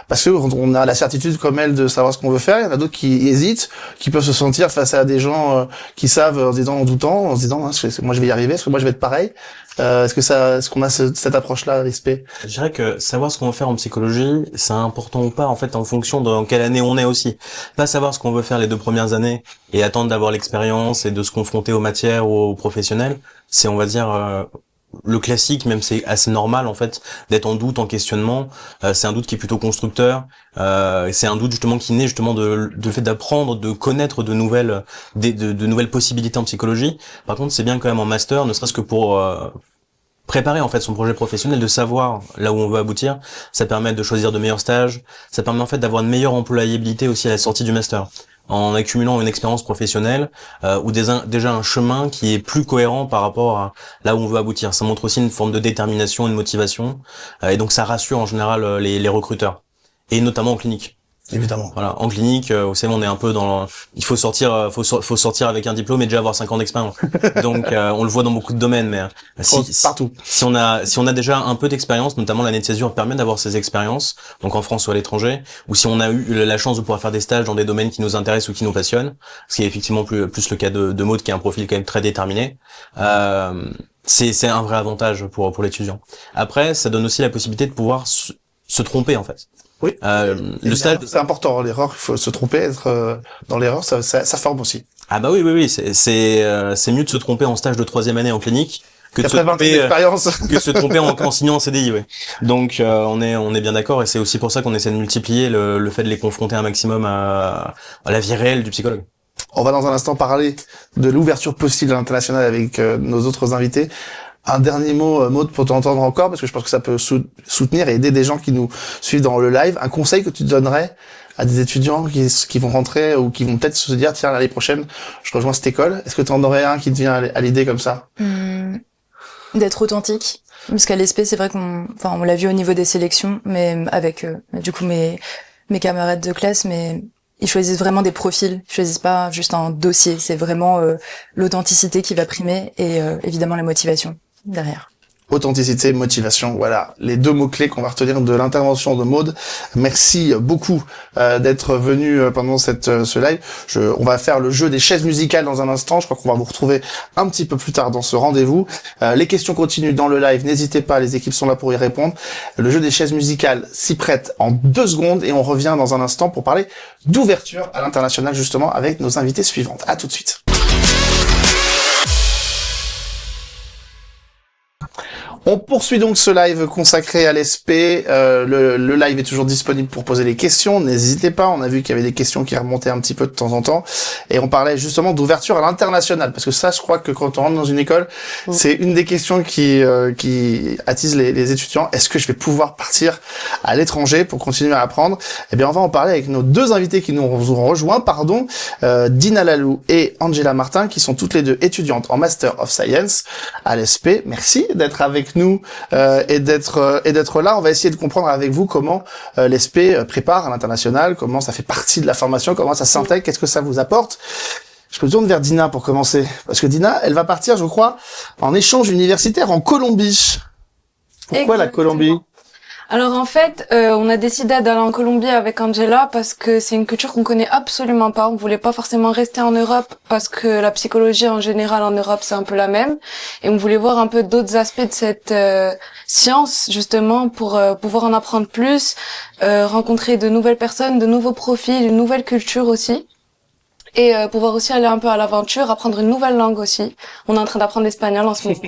A: parce que on a la certitude comme elle de savoir ce qu'on veut faire. Il y en a d'autres qui hésitent, qui peuvent se sentir face à des gens qui savent en se disant en doutant, en se disant moi je vais y arriver, est-ce que moi je vais être pareil. Est-ce qu'on a cette approche-là, respect?
I: Je dirais que savoir ce qu'on veut faire en psychologie, c'est important ou pas, en fait, en fonction de dans quelle année on est aussi. Pas savoir ce qu'on veut faire les 2 premières années et attendre d'avoir l'expérience et de se confronter aux matières ou aux professionnels, c'est, on va dire, le classique, même c'est assez normal, en fait, d'être en doute, en questionnement. C'est un doute qui est plutôt constructeur. C'est un doute, justement, qui naît, justement, de fait d'apprendre, de connaître de nouvelles possibilités en psychologie. Par contre, c'est bien quand même en master, ne serait-ce que pour préparer en fait son projet professionnel, de savoir là où on veut aboutir. Ça permet de choisir de meilleurs stages, ça permet en fait d'avoir une meilleure employabilité aussi à la sortie du master, en accumulant une expérience professionnelle ou déjà un chemin qui est plus cohérent par rapport à là où on veut aboutir. Ça montre aussi une forme de détermination, une motivation, et donc ça rassure en général les recruteurs, et notamment en clinique.
A: Évidemment.
I: Voilà, en clinique, vous savez, on est un peu il faut sortir sortir avec un diplôme et déjà avoir 5 ans d'expérience. Donc on le voit dans beaucoup de domaines, mais
A: partout.
I: Si on a déjà un peu d'expérience, notamment l'année de césure permet d'avoir ces expériences, donc en France ou à l'étranger, ou si on a eu la chance de pouvoir faire des stages dans des domaines qui nous intéressent ou qui nous passionnent, ce qui est effectivement plus le cas de Maud, qui a un profil quand même très déterminé. C'est un vrai avantage pour l'étudiant. Après, ça donne aussi la possibilité de pouvoir se tromper en fait.
A: Oui.
I: Le stage,
A: c'est important. L'erreur, il faut se tromper, être dans l'erreur, ça forme aussi.
I: Ah bah oui, c'est mieux de se tromper en stage de 3e année en clinique que de se tromper en signant en CDI, ouais. Donc on est bien d'accord, et c'est aussi pour ça qu'on essaie de multiplier le fait de les confronter un maximum à la vie réelle du psychologue.
A: On va dans un instant parler de l'ouverture possible à l'international avec nos autres invités. Un dernier mot, Maud, pour t'entendre encore, parce que je pense que ça peut soutenir et aider des gens qui nous suivent dans le live. Un conseil que tu donnerais à des étudiants qui vont rentrer ou qui vont peut-être se dire, tiens, l'année prochaine, je rejoins cette école. Est-ce que tu en aurais un qui te vient à l'idée comme ça?
E: D'être authentique. Parce qu'à l'ESP, c'est vrai on l'a vu au niveau des sélections, mais avec, du coup, mes camarades de classe, mais ils choisissent vraiment des profils. Ils choisissent pas juste un dossier. C'est vraiment l'authenticité qui va primer et évidemment la motivation derrière.
A: Authenticité, motivation, voilà les 2 mots-clés qu'on va retenir de l'intervention de Maud. Merci beaucoup d'être venu pendant ce live. On va faire le jeu des chaises musicales dans un instant. Je crois qu'on va vous retrouver un petit peu plus tard dans ce rendez-vous. Les questions continuent dans le live, n'hésitez pas, les équipes sont là pour y répondre. Le jeu des chaises musicales s'y prête en 2 secondes et on revient dans un instant pour parler d'ouverture à l'international, justement avec nos invités suivantes. À tout de suite. On poursuit donc ce live consacré à l'ESP. Le live est toujours disponible pour poser les questions. N'hésitez pas, on a vu qu'il y avait des questions qui remontaient un petit peu de temps en temps. Et on parlait justement d'ouverture à l'international. Parce que ça, je crois que quand on rentre dans une école, c'est une des questions qui attise les étudiants. Est-ce que je vais pouvoir partir à l'étranger pour continuer à apprendre? Eh bien, on va en parler avec nos 2 invités qui nous ont rejoints, Dina Lalou et Angela Martin, qui sont toutes les 2 étudiantes en Master of Science à l'ESP. Merci d'être avec nous et d'être là. On va essayer de comprendre avec vous comment l'ESP prépare à l'international, comment ça fait partie de la formation, comment ça s'intègre, qu'est-ce que ça vous apporte. Je me tourne vers Dina pour commencer, parce que Dina, elle va partir, je crois, en échange universitaire en Colombie. Pourquoi la Colombie?
L: Alors en fait, on a décidé d'aller en Colombie avec Angela parce que c'est une culture qu'on connaît absolument pas. On voulait pas forcément rester en Europe parce que la psychologie en général en Europe c'est un peu la même. Et on voulait voir un peu d'autres aspects de cette science justement pour pouvoir en apprendre plus, rencontrer de nouvelles personnes, de nouveaux profils, une nouvelle culture aussi. Et pouvoir aussi aller un peu à l'aventure, apprendre une nouvelle langue aussi. On est en train d'apprendre l'espagnol en ce moment.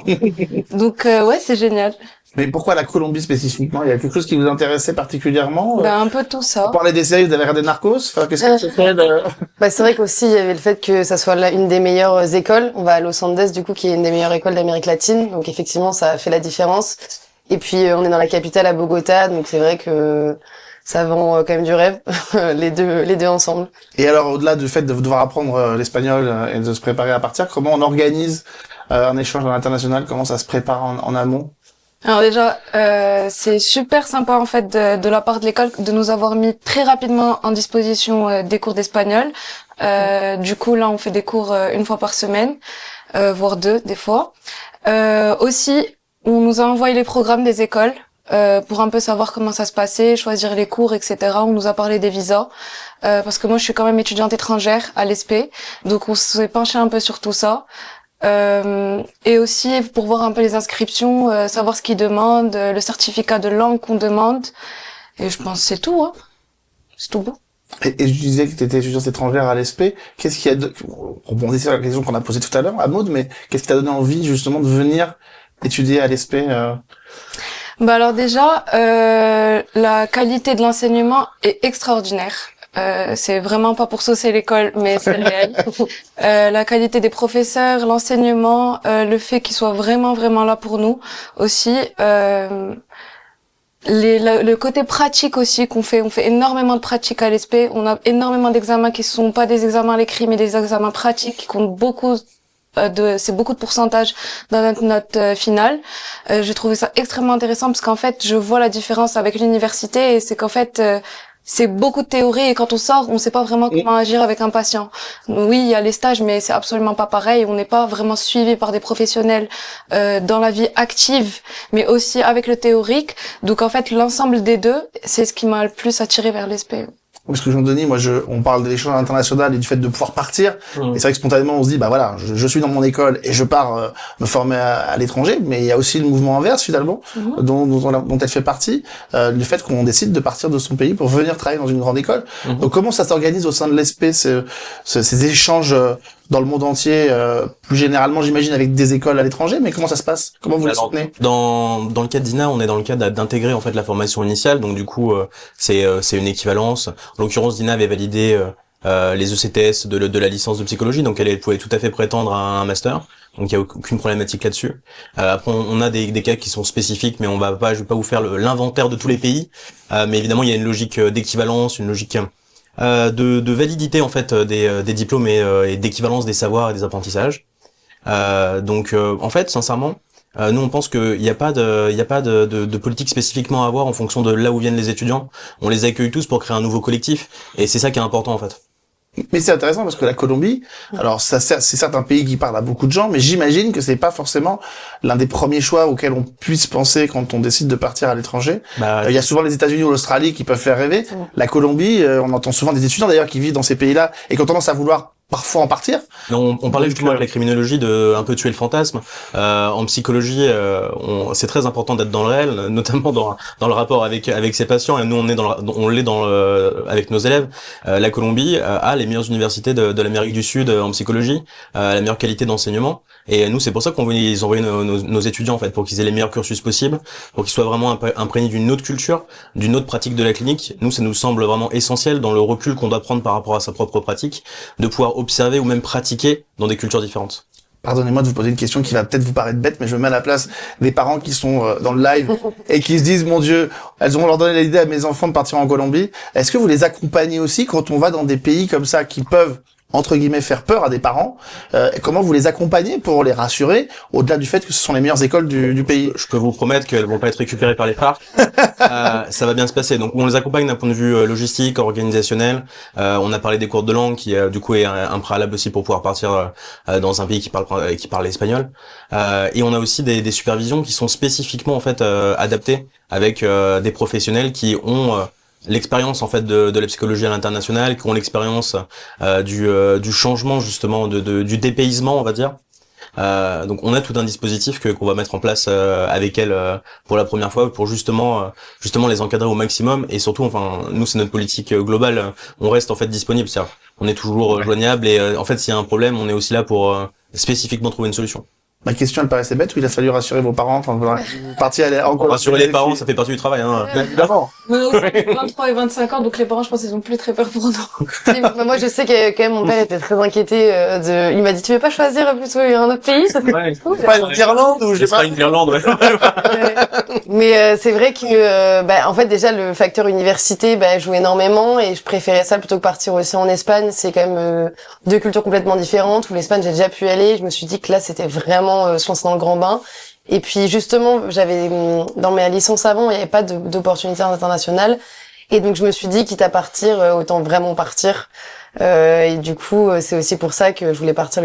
L: Donc ouais, c'est génial.
A: Mais pourquoi la Colombie spécifiquement? Il y a quelque chose qui vous intéressait particulièrement?
L: Un peu tout ça.
A: Vous parlez des séries, vous avez regardé Narcos? Enfin, qu'est-ce que ça fait
C: c'est vrai qu'aussi il y avait le fait que ça soit une des meilleures écoles. On va à Los Andes du coup, qui est une des meilleures écoles d'Amérique latine. Donc effectivement, ça fait la différence. Et puis on est dans la capitale à Bogota, donc c'est vrai que ça vend quand même du rêve, les deux ensemble.
A: Et alors, au-delà du fait de devoir apprendre l'espagnol et de se préparer à partir, comment on organise un échange à l'international? Comment ça se prépare en amont?
L: Alors déjà, c'est super sympa en fait de la part de l'école de nous avoir mis très rapidement en disposition des cours d'espagnol. Du coup, là, on fait des cours une fois par semaine, voire deux des fois. Aussi, on nous a envoyé les programmes des écoles pour un peu savoir comment ça se passait, choisir les cours, etc. On nous a parlé des visas. Parce que moi, je suis quand même étudiante étrangère à l'ESP, donc on s'est penché un peu sur tout ça. Et aussi pour voir un peu les inscriptions, savoir ce qu'ils demandent, le certificat de langue qu'on demande. Et je pense que c'est tout, hein. C'est tout bon.
A: Et je disais que tu étais étudiante étrangère à l'ESP. Qu'est-ce qui a... Rebondissez sur la question qu'on a posée tout à l'heure à Maud, mais qu'est-ce qui t'a donné envie justement de venir étudier à l'ESP
L: Bah alors déjà, la qualité de l'enseignement est extraordinaire. C'est vraiment pas pour saucer l'école, mais c'est réel. La qualité des professeurs, l'enseignement, le fait qu'ils soient vraiment là pour nous aussi. Le côté pratique aussi qu'on fait, on fait énormément de pratiques à l'ESP. On a énormément d'examens qui sont pas des examens à l'écrit, mais des examens pratiques qui comptent beaucoup. C'est beaucoup de pourcentage dans notre note finale. J'ai trouvé ça extrêmement intéressant parce qu'en fait, je vois la différence avec l'université et c'est qu'en fait, c'est beaucoup de théorie et quand on sort, on sait pas vraiment comment agir avec un patient. Oui, il y a les stages, mais c'est absolument pas pareil. On n'est pas vraiment suivi par des professionnels dans la vie active, mais aussi avec le théorique. Donc en fait, l'ensemble des deux, c'est ce qui m'a le plus attiré vers l'ESP.
A: Parce que Jean-Denis, on parle de l'échange international et du fait de pouvoir partir. Et c'est vrai que spontanément, on se dit, bah voilà, je suis dans mon école et je pars me former à l'étranger. Mais il y a aussi le mouvement inverse, finalement, dont elle fait partie. Le fait qu'on décide de partir de son pays pour venir travailler dans une grande école. Donc comment ça s'organise au sein de l'ESP, ces échanges dans le monde entier, plus généralement, j'imagine, avec des écoles à l'étranger, mais comment ça se passe? Comment vous le soutenez?
I: Dans le cadre d'INA, on est dans le cadre d'intégrer en fait la formation initiale, donc du coup, c'est une équivalence. En l'occurrence, d'INA avait validé les ECTS de la licence de psychologie, donc elle pouvait tout à fait prétendre à un master. Donc il y a aucune problématique là-dessus. Après, on a des cas qui sont spécifiques, mais je vais pas vous faire l'inventaire de tous les pays. Mais évidemment, il y a une logique d'équivalence, une logique de validité en fait des diplômes et d'équivalence des savoirs et des apprentissages. Donc en fait, sincèrement, nous on pense qu'il n'y a pas de politique spécifiquement à avoir en fonction de là où viennent les étudiants. On les accueille tous pour créer un nouveau collectif et c'est ça qui est important en fait.
A: Mais c'est intéressant parce que la Colombie, alors c'est certes un pays qui parle à beaucoup de gens, mais j'imagine que c'est pas forcément l'un des premiers choix auxquels on puisse penser quand on décide de partir à l'étranger. Il y a souvent les États-Unis ou l'Australie qui peuvent faire rêver. La Colombie, on entend souvent des étudiants d'ailleurs qui vivent dans ces pays-là et qui ont tendance à vouloir parfois en partir.
I: On parlait justement avec la criminologie de un peu tuer le fantasme. En psychologie, c'est très important d'être dans le réel, notamment dans le rapport avec ses patients. Et nous, on l'est avec nos élèves. La Colombie a les meilleures universités de l'Amérique du Sud en psychologie, la meilleure qualité d'enseignement. Et nous, c'est pour ça qu'on veut les envoyer nos étudiants en fait, pour qu'ils aient les meilleurs cursus possibles, pour qu'ils soient vraiment imprégnés d'une autre culture, d'une autre pratique de la clinique. Nous, ça nous semble vraiment essentiel dans le recul qu'on doit prendre par rapport à sa propre pratique, de pouvoir observer ou même pratiquer dans des cultures différentes.
A: Pardonnez-moi de vous poser une question qui va peut-être vous paraître bête, mais je me mets à la place des parents qui sont dans le live et qui se disent, mon Dieu, elles ont leur donné l'idée à mes enfants de partir en Colombie. Est-ce que vous les accompagnez aussi quand on va dans des pays comme ça qui peuvent entre guillemets faire peur à des parents, comment vous les accompagnez pour les rassurer au-delà du fait que ce sont les meilleures écoles du pays?
I: Je peux vous promettre qu'elles vont pas être récupérées par les FARC. Ça va bien se passer. Donc on les accompagne d'un point de vue logistique, organisationnel. On a parlé des cours de langue qui du coup est un préalable aussi pour pouvoir partir dans un pays qui parle l'espagnol. Et on a aussi des supervisions qui sont spécifiquement en fait adaptées avec des professionnels qui ont l'expérience en fait de la psychologie à l'international, qui ont l'expérience du changement justement du dépaysement on va dire. Donc on a tout un dispositif qu'on va mettre en place avec elles pour la première fois pour justement les encadrer au maximum et surtout enfin nous c'est notre politique globale, on reste en fait disponible, c'est-à-dire on est toujours joignable et en fait s'il y a un problème on est aussi là pour spécifiquement trouver une solution.
A: Ma question, elle paraissait bête, ou il a fallu rassurer vos parents, enfin, vous partiez encore.
I: Rassurer les parents, ça fait partie du travail, hein.
A: Évidemment.
L: 23 et 25 ans, donc les parents, je pense, ils ont plus très peur pour nous.
C: Moi, je sais que quand même mon père était très inquiété il m'a dit, tu veux pas choisir plutôt un autre pays? Ça
I: ouais.
A: Pas une Irlande ou je sais pas.
I: Une Irlande, ouais.
C: Mais c'est vrai que, en fait, déjà, le facteur université, joue énormément et je préférais ça plutôt que partir aussi en Espagne. C'est quand même deux cultures complètement différentes où l'Espagne, j'ai déjà pu aller. Je me suis dit que là, c'était vraiment se lancer dans le grand bain. Et puis justement, dans mes licences avant, il n'y avait pas d'opportunités internationales. Et donc je me suis dit, quitte à partir, autant vraiment partir. Et du coup, c'est aussi pour ça que je voulais partir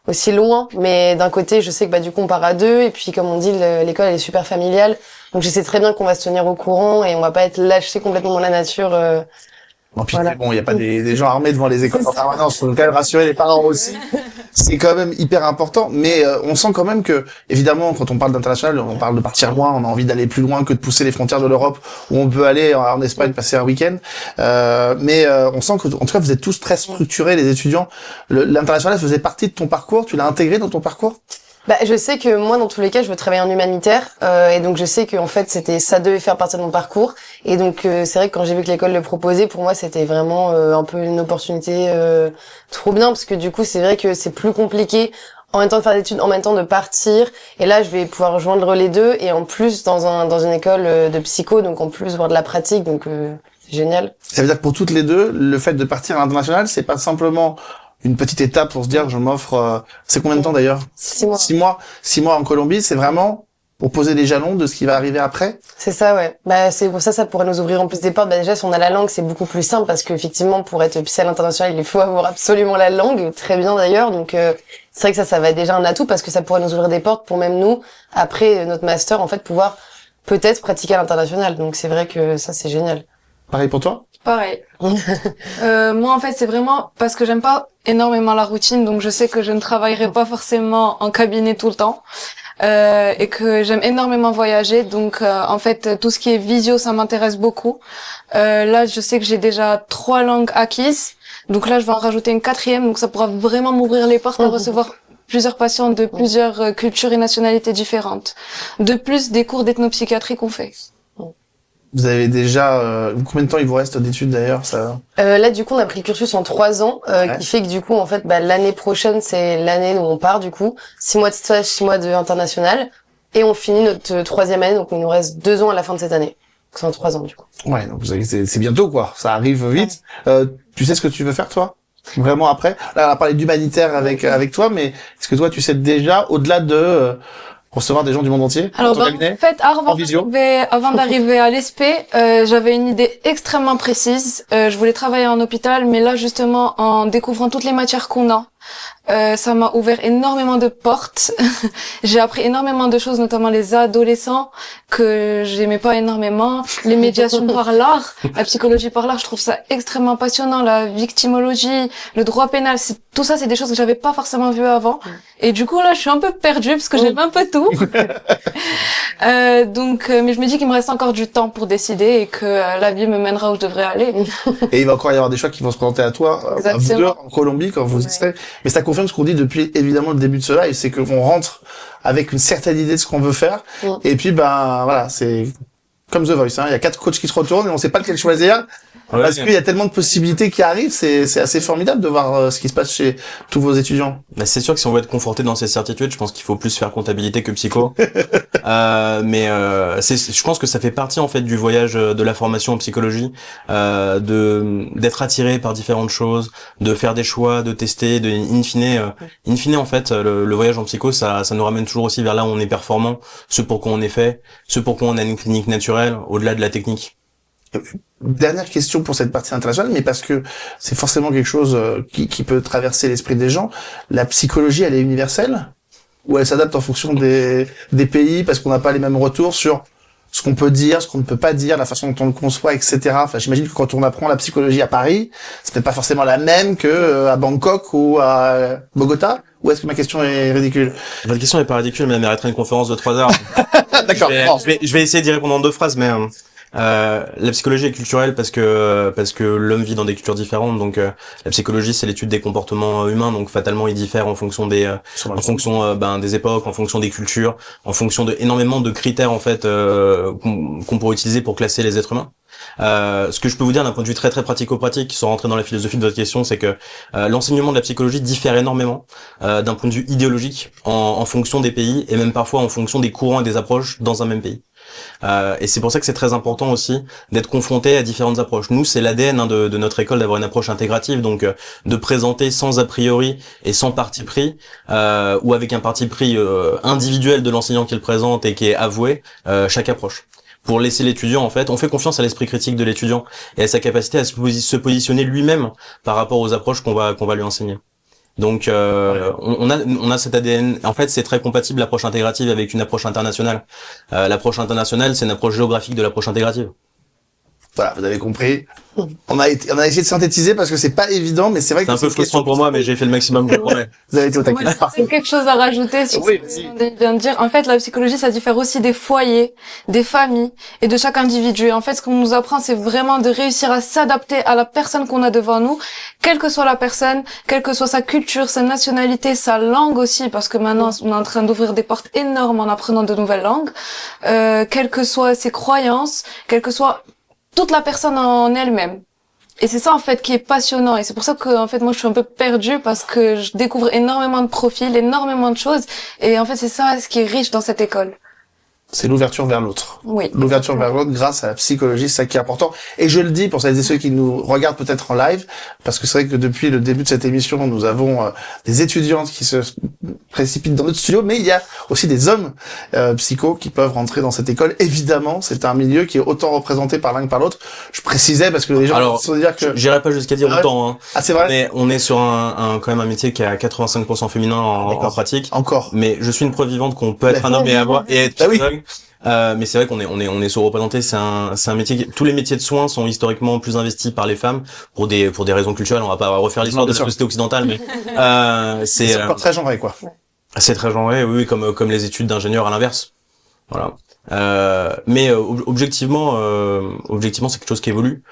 C: aussi loin. Mais d'un côté, je sais que du coup on part à deux. Et puis comme on dit, l'école elle est super familiale. Donc je sais très bien qu'on va se tenir au courant et on va pas être lâché complètement dans la nature.
A: Bon, puis bon, il y a pas des gens armés devant les écoles en permanence. Faut quand même rassurer les parents aussi. C'est quand même hyper important. Mais on sent quand même que, évidemment, quand on parle d'international, on parle de partir loin. On a envie d'aller plus loin que de pousser les frontières de l'Europe, où on peut aller en Espagne passer un week-end. Mais on sent que, en tout cas, vous êtes tous très structurés, les étudiants. L'international faisait partie de ton parcours. Tu l'as intégré dans ton parcours?
C: Je sais que moi, dans tous les cas, je veux travailler en humanitaire, et donc je sais que en fait, ça devait faire partie de mon parcours. Et donc c'est vrai que quand j'ai vu que l'école le proposait, pour moi, c'était vraiment un peu une opportunité trop bien, parce que du coup, c'est vrai que c'est plus compliqué en même temps de faire des études, en même temps de partir. Et là, je vais pouvoir rejoindre les deux, et en plus dans une école de psycho, donc en plus voir de la pratique, donc c'est génial.
A: Ça veut dire que pour toutes les deux, le fait de partir à l'international, c'est pas simplement une petite étape pour se dire je m'offre c'est combien de temps d'ailleurs?
C: 6 mois.
A: 6 mois en Colombie, c'est vraiment pour poser les jalons de ce qui va arriver après?
C: C'est ça, ouais. C'est pour ça pourrait nous ouvrir en plus des portes. Déjà, si on a la langue, c'est beaucoup plus simple parce qu'effectivement, pour être psy à l'international, il faut avoir absolument la langue, très bien d'ailleurs. Donc, c'est vrai que ça va être déjà un atout parce que ça pourrait nous ouvrir des portes pour même nous, après notre master, en fait, pouvoir peut-être pratiquer à l'international. Donc, c'est vrai que ça, c'est génial.
A: Pareil pour toi?
L: Pareil. Moi, en fait, c'est vraiment parce que j'aime pas énormément la routine, donc je sais que je ne travaillerai pas forcément en cabinet tout le temps, et que j'aime énormément voyager. Donc, en fait, tout ce qui est visio, ça m'intéresse beaucoup. Là, je sais que j'ai déjà 3 langues acquises, donc là, je vais en rajouter une 4e, donc ça pourra vraiment m'ouvrir les portes à recevoir plusieurs patients de plusieurs cultures et nationalités différentes. De plus, des cours d'ethnopsychiatrie qu'on fait.
A: Vous avez déjà combien de temps il vous reste d'études d'ailleurs ça?
C: Là du coup on a pris le cursus en 3 ans, qui fait que du coup en fait l'année prochaine c'est l'année où on part du coup 6 mois de stage, 6 mois de international et on finit notre 3e année, donc il nous reste 2 ans à la fin de cette année. Donc c'est en 3 ans du coup.
A: Ouais, donc c'est bientôt quoi, ça arrive vite. Tu sais ce que tu veux faire toi? Vraiment après? Là on a parlé d'humanitaire avec toi, mais est-ce que toi tu sais déjà au-delà de recevoir des gens du monde entier?
L: Alors, en fait, avant d'arriver à l'ESP, j'avais une idée extrêmement précise. Je voulais travailler en hôpital, mais là, justement, en découvrant toutes les matières qu'on a, ça m'a ouvert énormément de portes. J'ai appris énormément de choses, notamment les adolescents, que j'aimais pas énormément. Les médiations par l'art, la psychologie par l'art, je trouve ça extrêmement passionnant. La victimologie, le droit pénal, tout ça, c'est des choses que j'avais pas forcément vues avant. Et du coup, là, je suis un peu perdue parce que j'aime un peu tout. Mais je me dis qu'il me reste encore du temps pour décider et que la vie me mènera où je devrais aller.
A: Et il va encore y avoir des choix qui vont se présenter à toi, à vous deux, en Colombie, quand vous y serez. Mais ça confirme ce qu'on dit depuis, évidemment, le début de ce live, c'est qu'on rentre avec une certaine idée de ce qu'on veut faire. Et puis, voilà, c'est comme The Voice, hein. Il y a 4 coachs qui se retournent et on sait pas lequel choisir.
I: Ouais,
A: parce qu'il y a tellement de possibilités qui arrivent, c'est assez formidable de voir ce qui se passe chez tous vos étudiants.
I: C'est sûr que si on veut être conforté dans ces certitudes, je pense qu'il faut plus faire comptabilité que psycho. Je pense que ça fait partie en fait du voyage de la formation en psychologie, d'être attiré par différentes choses, de faire des choix, de tester, in fine en fait le voyage en psycho ça nous ramène toujours aussi vers là où on est performant, ce pour quoi on est fait, ce pour quoi on a une clinique naturelle, au-delà de la technique.
A: Dernière question pour cette partie internationale, mais parce que c'est forcément quelque chose qui peut traverser l'esprit des gens. La psychologie, elle est universelle ou elle s'adapte en fonction des pays parce qu'on n'a pas les mêmes retours sur ce qu'on peut dire, ce qu'on ne peut pas dire, la façon dont on le conçoit, etc. Enfin, j'imagine que quand on apprend la psychologie à Paris, c'est peut-être pas forcément la même que à Bangkok ou à Bogota. Ou est-ce que ma question est ridicule?
I: Votre question est pas ridicule, mais elle mériterait une conférence de 3 heures.
A: D'accord.
I: Je vais essayer d'y répondre en 2 phrases, mais la psychologie est culturelle parce que l'homme vit dans des cultures différentes, donc la psychologie c'est l'étude des comportements humains, donc fatalement il diffère en fonction des époques, en fonction des cultures, en fonction de énormément de critères en fait qu'on pourrait utiliser pour classer les êtres humains. Ce que je peux vous dire d'un point de vue très très pratico-pratique, sans rentrer dans la philosophie de votre question, c'est que l'enseignement de la psychologie diffère énormément d'un point de vue idéologique en fonction des pays et même parfois en fonction des courants et des approches dans un même pays. Et c'est pour ça que c'est très important aussi d'être confronté à différentes approches. Nous, c'est l'ADN de notre école d'avoir une approche intégrative, donc de présenter sans a priori et sans parti pris, ou avec un parti pris individuel de l'enseignant qui le présente et qui est avoué, chaque approche. Pour laisser l'étudiant, en fait, on fait confiance à l'esprit critique de l'étudiant et à sa capacité à se positionner lui-même par rapport aux approches qu'on va lui enseigner. Donc on a cet ADN. En fait, c'est très compatible l'approche intégrative avec une approche internationale. L'approche internationale, c'est une approche géographique de l'approche intégrative.
A: Voilà, vous avez compris. On a essayé de synthétiser parce que c'est pas évident, mais c'est vrai que
I: c'est un peu frustrant pour moi, mais j'ai fait le maximum, je promets.
A: Vous avez été au taquet.
L: C'est quelque chose à rajouter sur ce que vient de dire. En fait, la psychologie, ça diffère aussi des foyers, des familles et de chaque individu. Et en fait, ce qu'on nous apprend, c'est vraiment de réussir à s'adapter à la personne qu'on a devant nous, quelle que soit la personne, quelle que soit sa culture, sa nationalité, sa langue aussi, parce que maintenant, on est en train d'ouvrir des portes énormes en apprenant de nouvelles langues, quelles que soient ses croyances, quelle que soit toute la personne en elle-même. Et c'est ça, en fait, qui est passionnant. Et c'est pour ça que, en fait, moi, je suis un peu perdue parce que je découvre énormément de profils, énormément de choses. Et en fait, c'est ça ce qui est riche dans cette école.
A: C'est l'ouverture vers l'autre.
L: Oui.
A: L'ouverture vers l'autre grâce à la psychologie, c'est ça qui est important. Et je le dis pour celles et ceux qui nous regardent peut-être en live, parce que c'est vrai que depuis le début de cette émission, nous avons des étudiantes qui se précipitent dans notre studio, mais il y a aussi des hommes psychos qui peuvent rentrer dans cette école. Évidemment, c'est un milieu qui est autant représenté par l'un que par l'autre. Je précisais parce que les gens se dire que...
I: J'irai pas jusqu'à dire autant. Hein.
A: Ah, c'est vrai.
I: On est sur quand même un métier qui a 85% féminin en pratique.
A: Encore.
I: Mais je suis une preuve vivante qu'on peut être un homme et être psychologue. Mais c'est vrai qu'on est sous-représenté. C'est un métier tous les métiers de soins sont historiquement plus investis par les femmes pour des raisons culturelles. On va pas refaire l'histoire de la société occidentale, mais
A: c'est encore très genré, quoi.
I: C'est très genré, oui, comme les études d'ingénieur à l'inverse. Voilà. Mais objectivement, c'est quelque chose qui évolue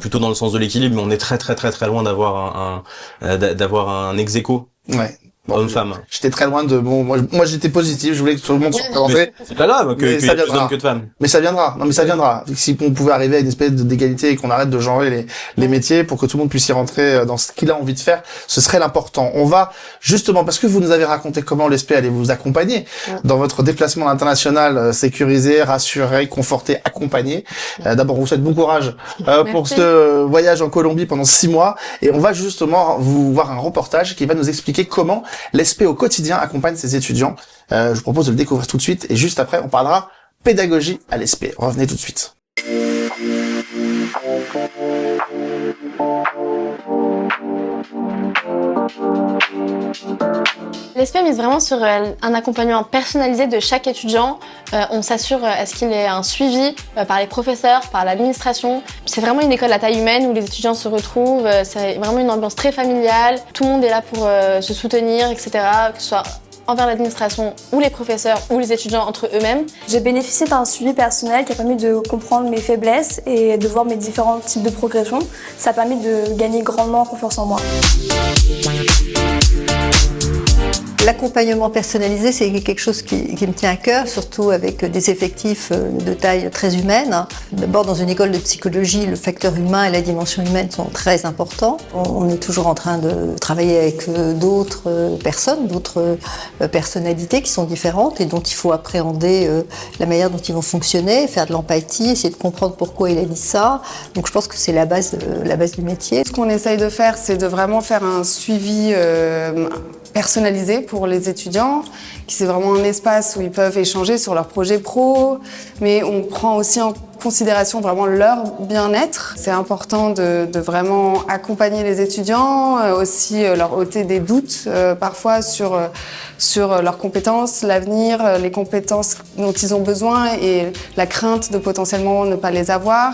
I: plutôt dans le sens de l'équilibre, mais on est très très très très loin d'avoir un ex-aequo.
A: Ouais.
I: Bon, homme-femme.
A: J'étais très loin de moi j'étais positif, je voulais que tout le monde soit représenté.
I: C'est pas grave qu'il y ait plus d'hommes que de femmes.
A: Mais ça viendra. Non, mais ça viendra. Si on pouvait arriver à une espèce d'égalité et qu'on arrête de genrer les métiers pour que tout le monde puisse y rentrer dans ce qu'il a envie de faire, ce serait l'important. On va, justement, parce que vous nous avez raconté comment l'ESP allait vous accompagner dans votre déplacement international, sécurisé, rassuré, conforté, accompagné. D'abord, on vous souhaite bon courage, pour ce voyage en Colombie pendant 6 mois. Et on va justement vous voir un reportage qui va nous expliquer comment l'ESP au quotidien accompagne ses étudiants. Je vous propose de le découvrir tout de suite et juste après on parlera pédagogie à l'ESP. Revenez tout de suite.
J: L'ESP mise vraiment sur un accompagnement personnalisé de chaque étudiant. On s'assure à ce qu'il ait un suivi par les professeurs, par l'administration. C'est vraiment une école à taille humaine où les étudiants se retrouvent. C'est vraiment une ambiance très familiale. Tout le monde est là pour se soutenir, etc. Que ce soit envers l'administration ou les professeurs ou les étudiants entre eux-mêmes.
K: J'ai bénéficié d'un suivi personnel qui a permis de comprendre mes faiblesses et de voir mes différents types de progression. Ça a permis de gagner grandement en confiance en moi.
G: L'accompagnement personnalisé, c'est quelque chose qui me tient à cœur, surtout avec des effectifs de taille très humaine. D'abord, dans une école de psychologie, le facteur humain et la dimension humaine sont très importants. On est toujours en train de travailler avec d'autres personnes, d'autres personnalités qui sont différentes et dont il faut appréhender la manière dont ils vont fonctionner, faire de l'empathie, essayer de comprendre pourquoi il a dit ça. Donc je pense que c'est la base du métier.
M: Ce qu'on essaye de faire, c'est de vraiment faire un suivi personnalisé pour les étudiants, qui c'est vraiment un espace où ils peuvent échanger sur leurs projets pro, mais on prend aussi en considération vraiment leur bien-être. C'est important de vraiment accompagner les étudiants, aussi leur ôter des doutes parfois sur leurs compétences, l'avenir, les compétences dont ils ont besoin et la crainte de potentiellement ne pas les avoir.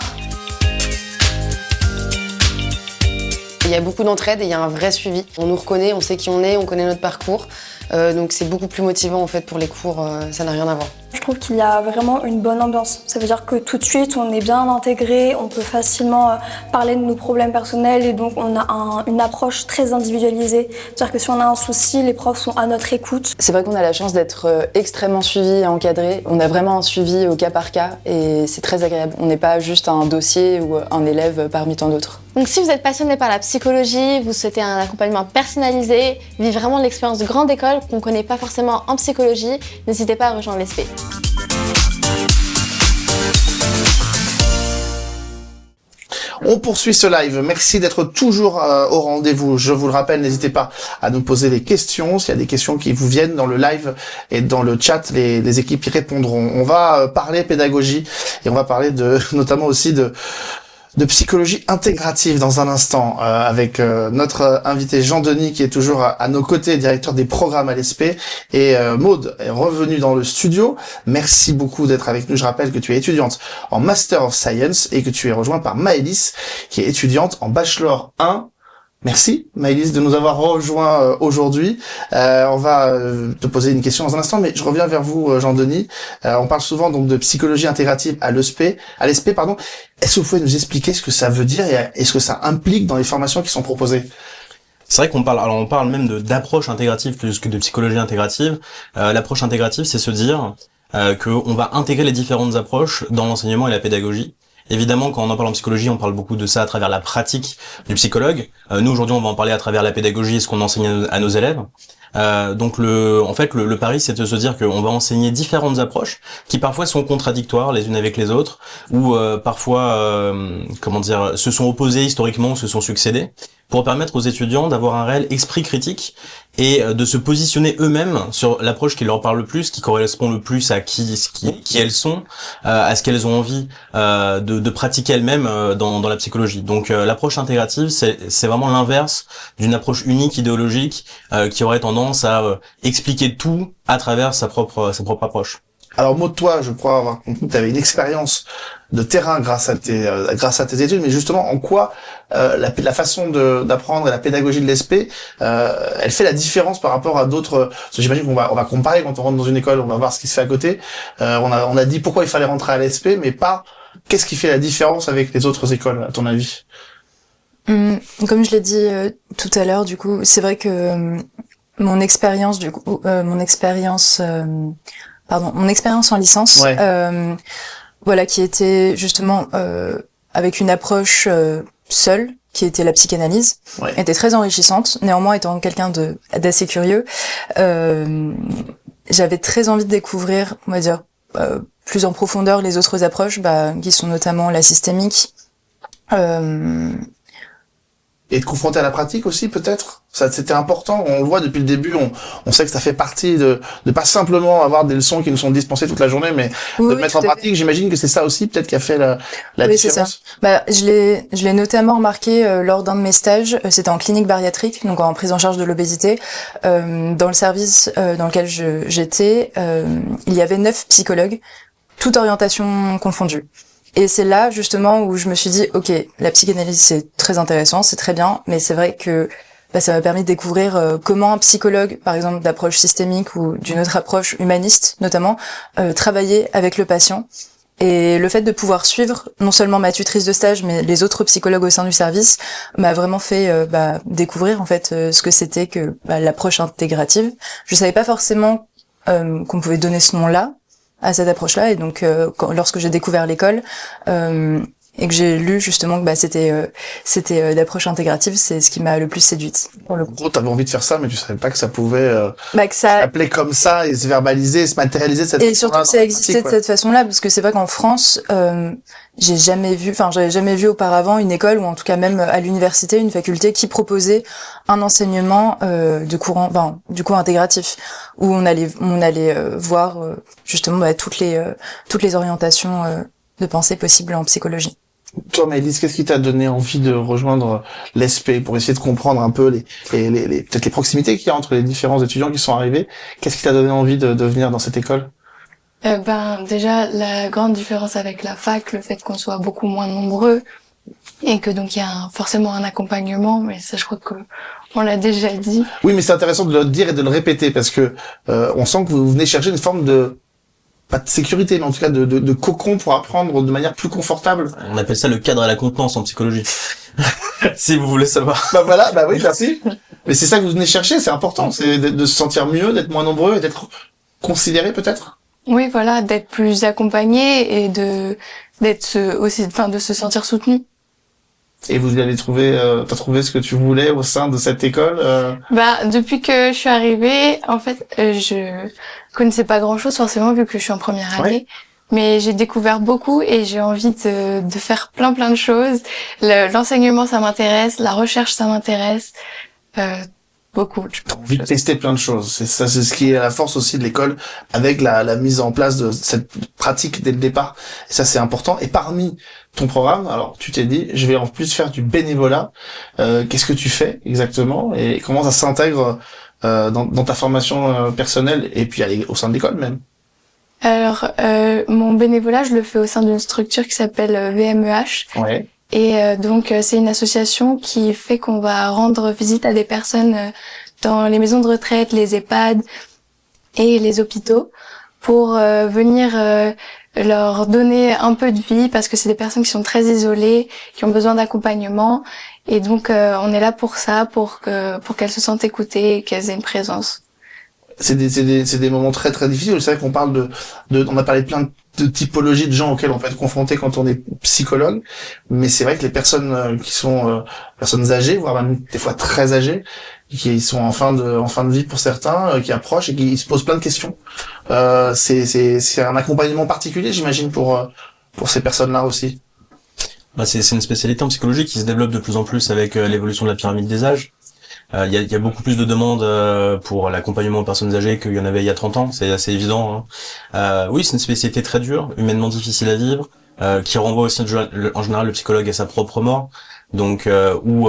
C: Il y a beaucoup d'entraide et il y a un vrai suivi. On nous reconnaît, on sait qui on est, on connaît notre parcours. Donc c'est beaucoup plus motivant en fait pour les cours, ça n'a rien à voir.
K: Je trouve qu'il y a vraiment une bonne ambiance. Ça veut dire que tout de suite on est bien intégré, on peut facilement parler de nos problèmes personnels et donc on a une approche très individualisée. C'est-à-dire que si on a un souci, les profs sont à notre écoute.
N: C'est vrai qu'on a la chance d'être extrêmement suivi et encadré. On a vraiment un suivi au cas par cas et c'est très agréable. On n'est pas juste un dossier ou un élève parmi tant d'autres.
J: Donc si vous êtes passionné par la psychologie, vous souhaitez un accompagnement personnalisé, vivre vraiment l'expérience de grande école qu'on ne connaît pas forcément en psychologie, n'hésitez pas à rejoindre l'ESP.
A: On poursuit ce live. Merci d'être toujours au rendez-vous. Je vous le rappelle, n'hésitez pas à nous poser des questions. S'il y a des questions qui vous viennent dans le live et dans le chat, les équipes y répondront. On va parler pédagogie et on va parler notamment aussi de psychologie intégrative dans un instant avec notre invité Jean-Denis qui est toujours à nos côtés, directeur des programmes à l'ESP, et Maude est revenue dans le studio. Merci beaucoup d'être avec nous. Je rappelle que tu es étudiante en Master of Science et que tu es rejointe par Maëlys qui est étudiante en Bachelor 1. Merci Maëlys de nous avoir rejoints aujourd'hui. On va te poser une question dans un instant, mais je reviens vers vous Jean-Denis. On parle souvent donc de psychologie intégrative à l'ESP, pardon. Est-ce que vous pouvez nous expliquer ce que ça veut dire et ce que ça implique dans les formations qui sont proposées?
I: C'est vrai qu'on parle même d'approche intégrative plus que de psychologie intégrative. L'approche intégrative, c'est se dire qu'on va intégrer les différentes approches dans l'enseignement et la pédagogie. Évidemment, quand on en parle en psychologie, on parle beaucoup de ça à travers la pratique du psychologue. Nous, aujourd'hui, on va en parler à travers la pédagogie et ce qu'on enseigne à nos élèves. Donc, le pari, c'est de se dire qu'on va enseigner différentes approches qui parfois sont contradictoires les unes avec les autres ou parfois, se sont opposées historiquement ou se sont succédées, pour permettre aux étudiants d'avoir un réel esprit critique et de se positionner eux-mêmes sur l'approche qui leur parle le plus, qui correspond le plus à qui elles sont, à ce qu'elles ont envie de pratiquer elles-mêmes dans la psychologie. Donc l'approche intégrative, c'est vraiment l'inverse d'une approche unique idéologique qui aurait tendance à expliquer tout à travers sa propre approche.
A: Alors Maud, toi, je crois avoir compris que tu avais une expérience de terrain grâce à tes études, mais justement en quoi la façon d'apprendre et la pédagogie de l'ESP, elle fait la différence par rapport à d'autres. Parce que j'imagine qu'on va comparer quand on rentre dans une école, on va voir ce qui se fait à côté. On a dit pourquoi il fallait rentrer à l'ESP, mais pas qu'est-ce qui fait la différence avec les autres écoles, à ton avis?
E: Comme je l'ai dit tout à l'heure, du coup, c'est vrai que mon expérience en licence, ouais. Qui était justement avec une approche seule, qui était la psychanalyse, ouais. Était très enrichissante. Néanmoins, étant quelqu'un d'assez curieux, j'avais très envie de découvrir, on va dire, plus en profondeur les autres approches, qui sont notamment la systémique.
A: Et de confronter à la pratique aussi, peut-être. Ça, c'était important. On le voit depuis le début. On sait que ça fait partie de pas simplement avoir des leçons qui nous sont dispensées toute la journée, mais de mettre en pratique. J'imagine que c'est ça aussi, peut-être, qui a fait la différence.
E: C'est ça. Je l'ai notamment remarqué lors d'un de mes stages. C'était en clinique bariatrique, donc en prise en charge de l'obésité. Dans le service dans lequel j'étais, il y avait 9 psychologues, toute orientation confondue. Et c'est là, justement, où je me suis dit, ok, la psychanalyse, c'est très intéressant, c'est très bien, mais c'est vrai que ça m'a permis de découvrir comment un psychologue, par exemple, d'approche systémique ou d'une autre approche humaniste, notamment, travaillait avec le patient. Et le fait de pouvoir suivre non seulement ma tutrice de stage, mais les autres psychologues au sein du service, m'a vraiment fait découvrir, en fait, ce que c'était que l'approche intégrative. Je savais pas forcément qu'on pouvait donner ce nom-là à cette approche-là, et donc lorsque j'ai découvert l'école et que j'ai lu justement que c'était d'approche intégrative, c'est ce qui m'a le plus séduite pour le coup.
A: En gros, t'avais envie de faire ça, mais tu savais pas que ça pouvait s'appeler comme ça et se verbaliser, se matérialiser de cette façon-là.
E: Et surtout que ça existait de cette façon-là, parce que c'est vrai qu'en France, j'avais jamais vu auparavant une école, ou en tout cas même à l'université, une faculté qui proposait un enseignement du coup intégratif, où on allait voir justement toutes les orientations de pensée possibles en psychologie.
A: Toi, Maëlys, qu'est-ce qui t'a donné envie de rejoindre l'ESP pour essayer de comprendre un peu peut-être les proximités qu'il y a entre les différents étudiants qui sont arrivés? Qu'est-ce qui t'a donné envie de venir dans cette école?
J: Déjà, la grande différence avec la fac, le fait qu'on soit beaucoup moins nombreux et que donc il y a forcément un accompagnement, mais ça, je crois que on l'a déjà dit.
A: Oui, mais c'est intéressant de le dire et de le répéter parce que on sent que vous venez chercher une forme pas de sécurité, mais en tout cas de cocon pour apprendre de manière plus confortable.
I: On appelle ça le cadre à la contenance en psychologie. Si vous voulez savoir.
A: Oui, merci. Mais c'est ça que vous venez chercher, c'est important, c'est de se sentir mieux, d'être moins nombreux et d'être considéré peut-être.
J: Oui, voilà, d'être plus accompagné et de se sentir soutenu.
A: Et vous avez t'as trouvé ce que tu voulais au sein de cette école?
J: Depuis que je suis arrivée, en fait, je connaissais pas grand-chose forcément vu que je suis en première année. mais j'ai découvert beaucoup et j'ai envie de faire plein de choses. L'enseignement, ça m'intéresse, la recherche, ça m'intéresse, beaucoup.
A: T'as envie de tester plein de choses. C'est ça, c'est ce qui est la force aussi de l'école, avec la mise en place de cette pratique dès le départ. Et ça, c'est important. Et parmi ton programme, alors tu t'es dit, je vais en plus faire du bénévolat. Qu'est-ce que tu fais exactement et comment ça s'intègre dans ta formation personnelle et puis au sein de l'école même?
J: Alors, mon bénévolat, je le fais au sein d'une structure qui s'appelle VMEH.
A: Ouais.
J: Et donc, c'est une association qui fait qu'on va rendre visite à des personnes dans les maisons de retraite, les EHPAD et les hôpitaux pour venir leur donner un peu de vie parce que c'est des personnes qui sont très isolées, qui ont besoin d'accompagnement. Et donc, on est là pour ça, pour qu'elles se sentent écoutées et qu'elles aient une présence.
A: C'est des moments très très difficiles. C'est vrai qu'on parle on a parlé de plein de typologies de gens auxquels on peut être confronté quand on est psychologue, mais c'est vrai que les personnes qui sont personnes âgées, voire même des fois très âgées, qui sont en fin de vie pour certains, qui approchent et qui se posent plein de questions. C'est un accompagnement particulier, j'imagine, pour ces personnes-là aussi.
I: Bah c'est une spécialité en psychologie qui se développe de plus en plus avec l'évolution de la pyramide des âges. Il y a beaucoup plus de demandes pour l'accompagnement aux personnes âgées qu'il y en avait il y a 30 ans, c'est assez évident. Hein. Oui, c'est une spécialité très dure, humainement difficile à vivre, qui renvoie aussi en général le psychologue à sa propre mort, donc ou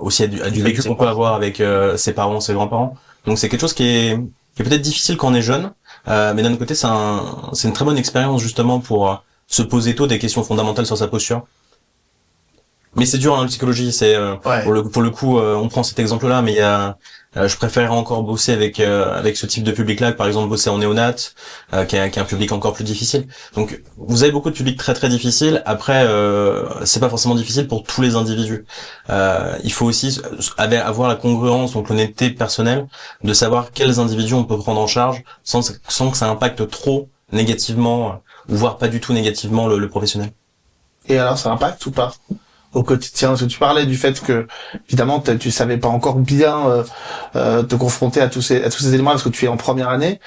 I: aussi à du vécu qu'on peut avoir avec ses parents, ses grands-parents. Donc c'est quelque chose qui est peut-être difficile quand on est jeune, mais d'un autre côté c'est une très bonne expérience justement pour se poser tôt des questions fondamentales sur sa posture. Mais c'est dur, hein, la psychologie, c'est pour le coup, on prend cet exemple-là, mais il y a, je préférerais encore bosser avec ce type de public-là, que par exemple bosser en néonat, qui est un public encore plus difficile. Donc, vous avez beaucoup de publics très très difficiles. Après, c'est pas forcément difficile pour tous les individus. Il faut aussi avoir la congruence, donc l'honnêteté personnelle, de savoir quels individus on peut prendre en charge sans que ça impacte trop négativement, ou voire pas du tout négativement le professionnel.
A: Et alors, ça impacte ou pas au quotidien? Parce que tu parlais du fait que, évidemment, tu savais pas encore bien te confronter à tous ces éléments parce que tu es en première année,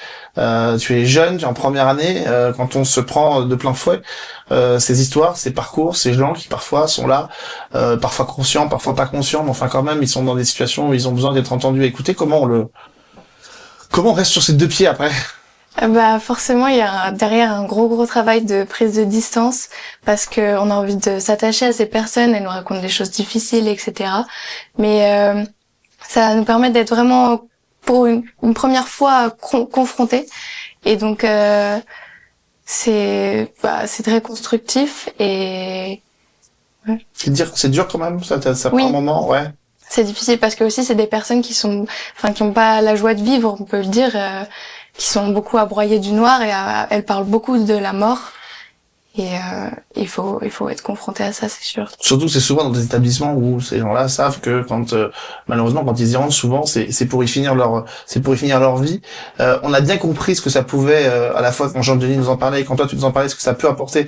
A: tu es jeune, tu es en première année, quand on se prend de plein fouet ces histoires, ces parcours, ces gens qui parfois sont là, parfois conscients, parfois pas conscients, mais enfin quand même, ils sont dans des situations où ils ont besoin d'être entendus et écoutés. Comment on reste sur ses deux pieds après?
J: Bah forcément il y a derrière un gros travail de prise de distance parce que on a envie de s'attacher à ces personnes, elles nous racontent des choses difficiles, etc. Mais ça nous permet d'être vraiment pour une première fois confrontés et donc c'est très constructif et ouais.
A: C'est dur quand même, ça
J: Oui.
A: prend un moment, ouais.
J: C'est difficile parce que aussi c'est des personnes qui ont pas la joie de vivre, on peut le dire. Qui sont beaucoup à broyer du noir et elles parlent beaucoup de la mort et il faut être confronté à ça, c'est sûr.
A: Surtout que c'est souvent dans des établissements où ces gens-là savent que malheureusement quand ils y rentrent souvent c'est pour y finir leur vie. On a bien compris ce que ça pouvait à la fois quand Jean-Denis nous en parlait et quand toi tu nous en parlais, ce que ça peut apporter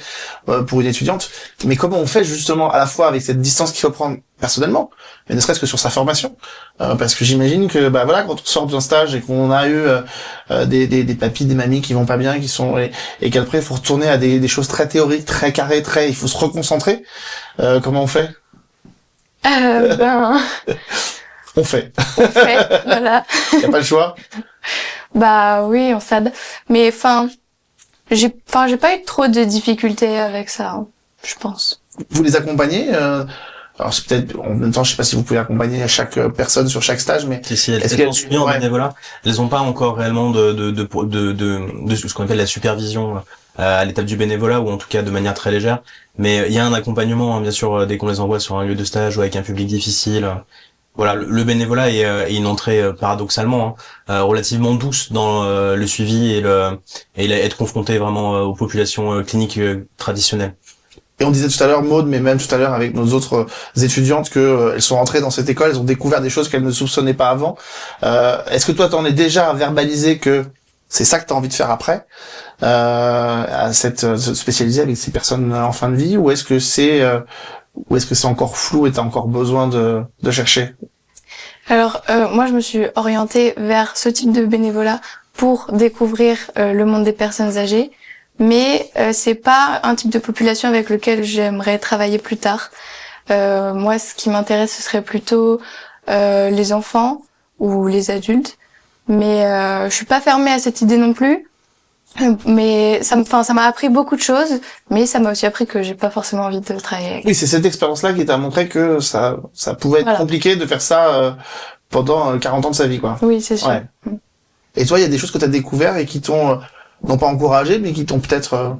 A: pour une étudiante, mais comment on fait justement à la fois avec cette distance qu'il faut prendre personnellement, mais ne serait-ce que sur sa formation, parce que j'imagine que quand on sort d'un stage et qu'on a eu des papis, des mamies qui vont pas bien, et qu'après il faut retourner à des choses très théoriques, très carrées, il faut se reconcentrer. Comment on fait? On fait,
J: voilà.
A: Y a pas le choix.
J: Bah oui, on s'adapte. Mais j'ai pas eu trop de difficultés avec ça, hein, je pense.
A: Vous les accompagnez alors c'est peut-être en même temps, je sais pas si vous pouvez accompagner chaque personne sur chaque stage, mais
I: si elles sont suivies en bénévolat, elles ont pas encore réellement de ce qu'on appelle la supervision à l'étape du bénévolat, ou en tout cas de manière très légère. Mais il y a un accompagnement, hein, bien sûr, dès qu'on les envoie sur un lieu de stage ou avec un public difficile. Voilà, le bénévolat est une entrée paradoxalement relativement douce dans le suivi et être confronté vraiment aux populations cliniques traditionnelles.
A: Et on disait tout à l'heure, Maud, mais même tout à l'heure avec nos autres étudiantes, que elles sont rentrées dans cette école, elles ont découvert des choses qu'elles ne soupçonnaient pas avant. Est-ce que toi, t'en es déjà verbalisé que c'est ça que t'as envie de faire après, à se spécialiser avec ces personnes en fin de vie, ou est-ce que c'est encore flou et t'as encore besoin de chercher?
J: Alors moi, je me suis orientée vers ce type de bénévolat pour découvrir le monde des personnes âgées.
K: mais c'est pas un type de population avec lequel j'aimerais travailler plus tard. Moi, ce qui m'intéresse, ce serait plutôt les enfants ou les adultes, mais je suis pas fermée à cette idée non plus. Mais ça m'a appris beaucoup de choses, mais ça m'a aussi appris que j'ai pas forcément envie de travailler avec.
A: Oui, c'est cette expérience-là qui t'a montré que ça pouvait être compliqué de faire ça pendant 40 ans de sa vie, quoi.
K: Oui, c'est sûr.
A: Ouais. Et toi, il y a des choses que t'as découvert et qui t'ont non pas encouragé, mais qui t'ont peut-être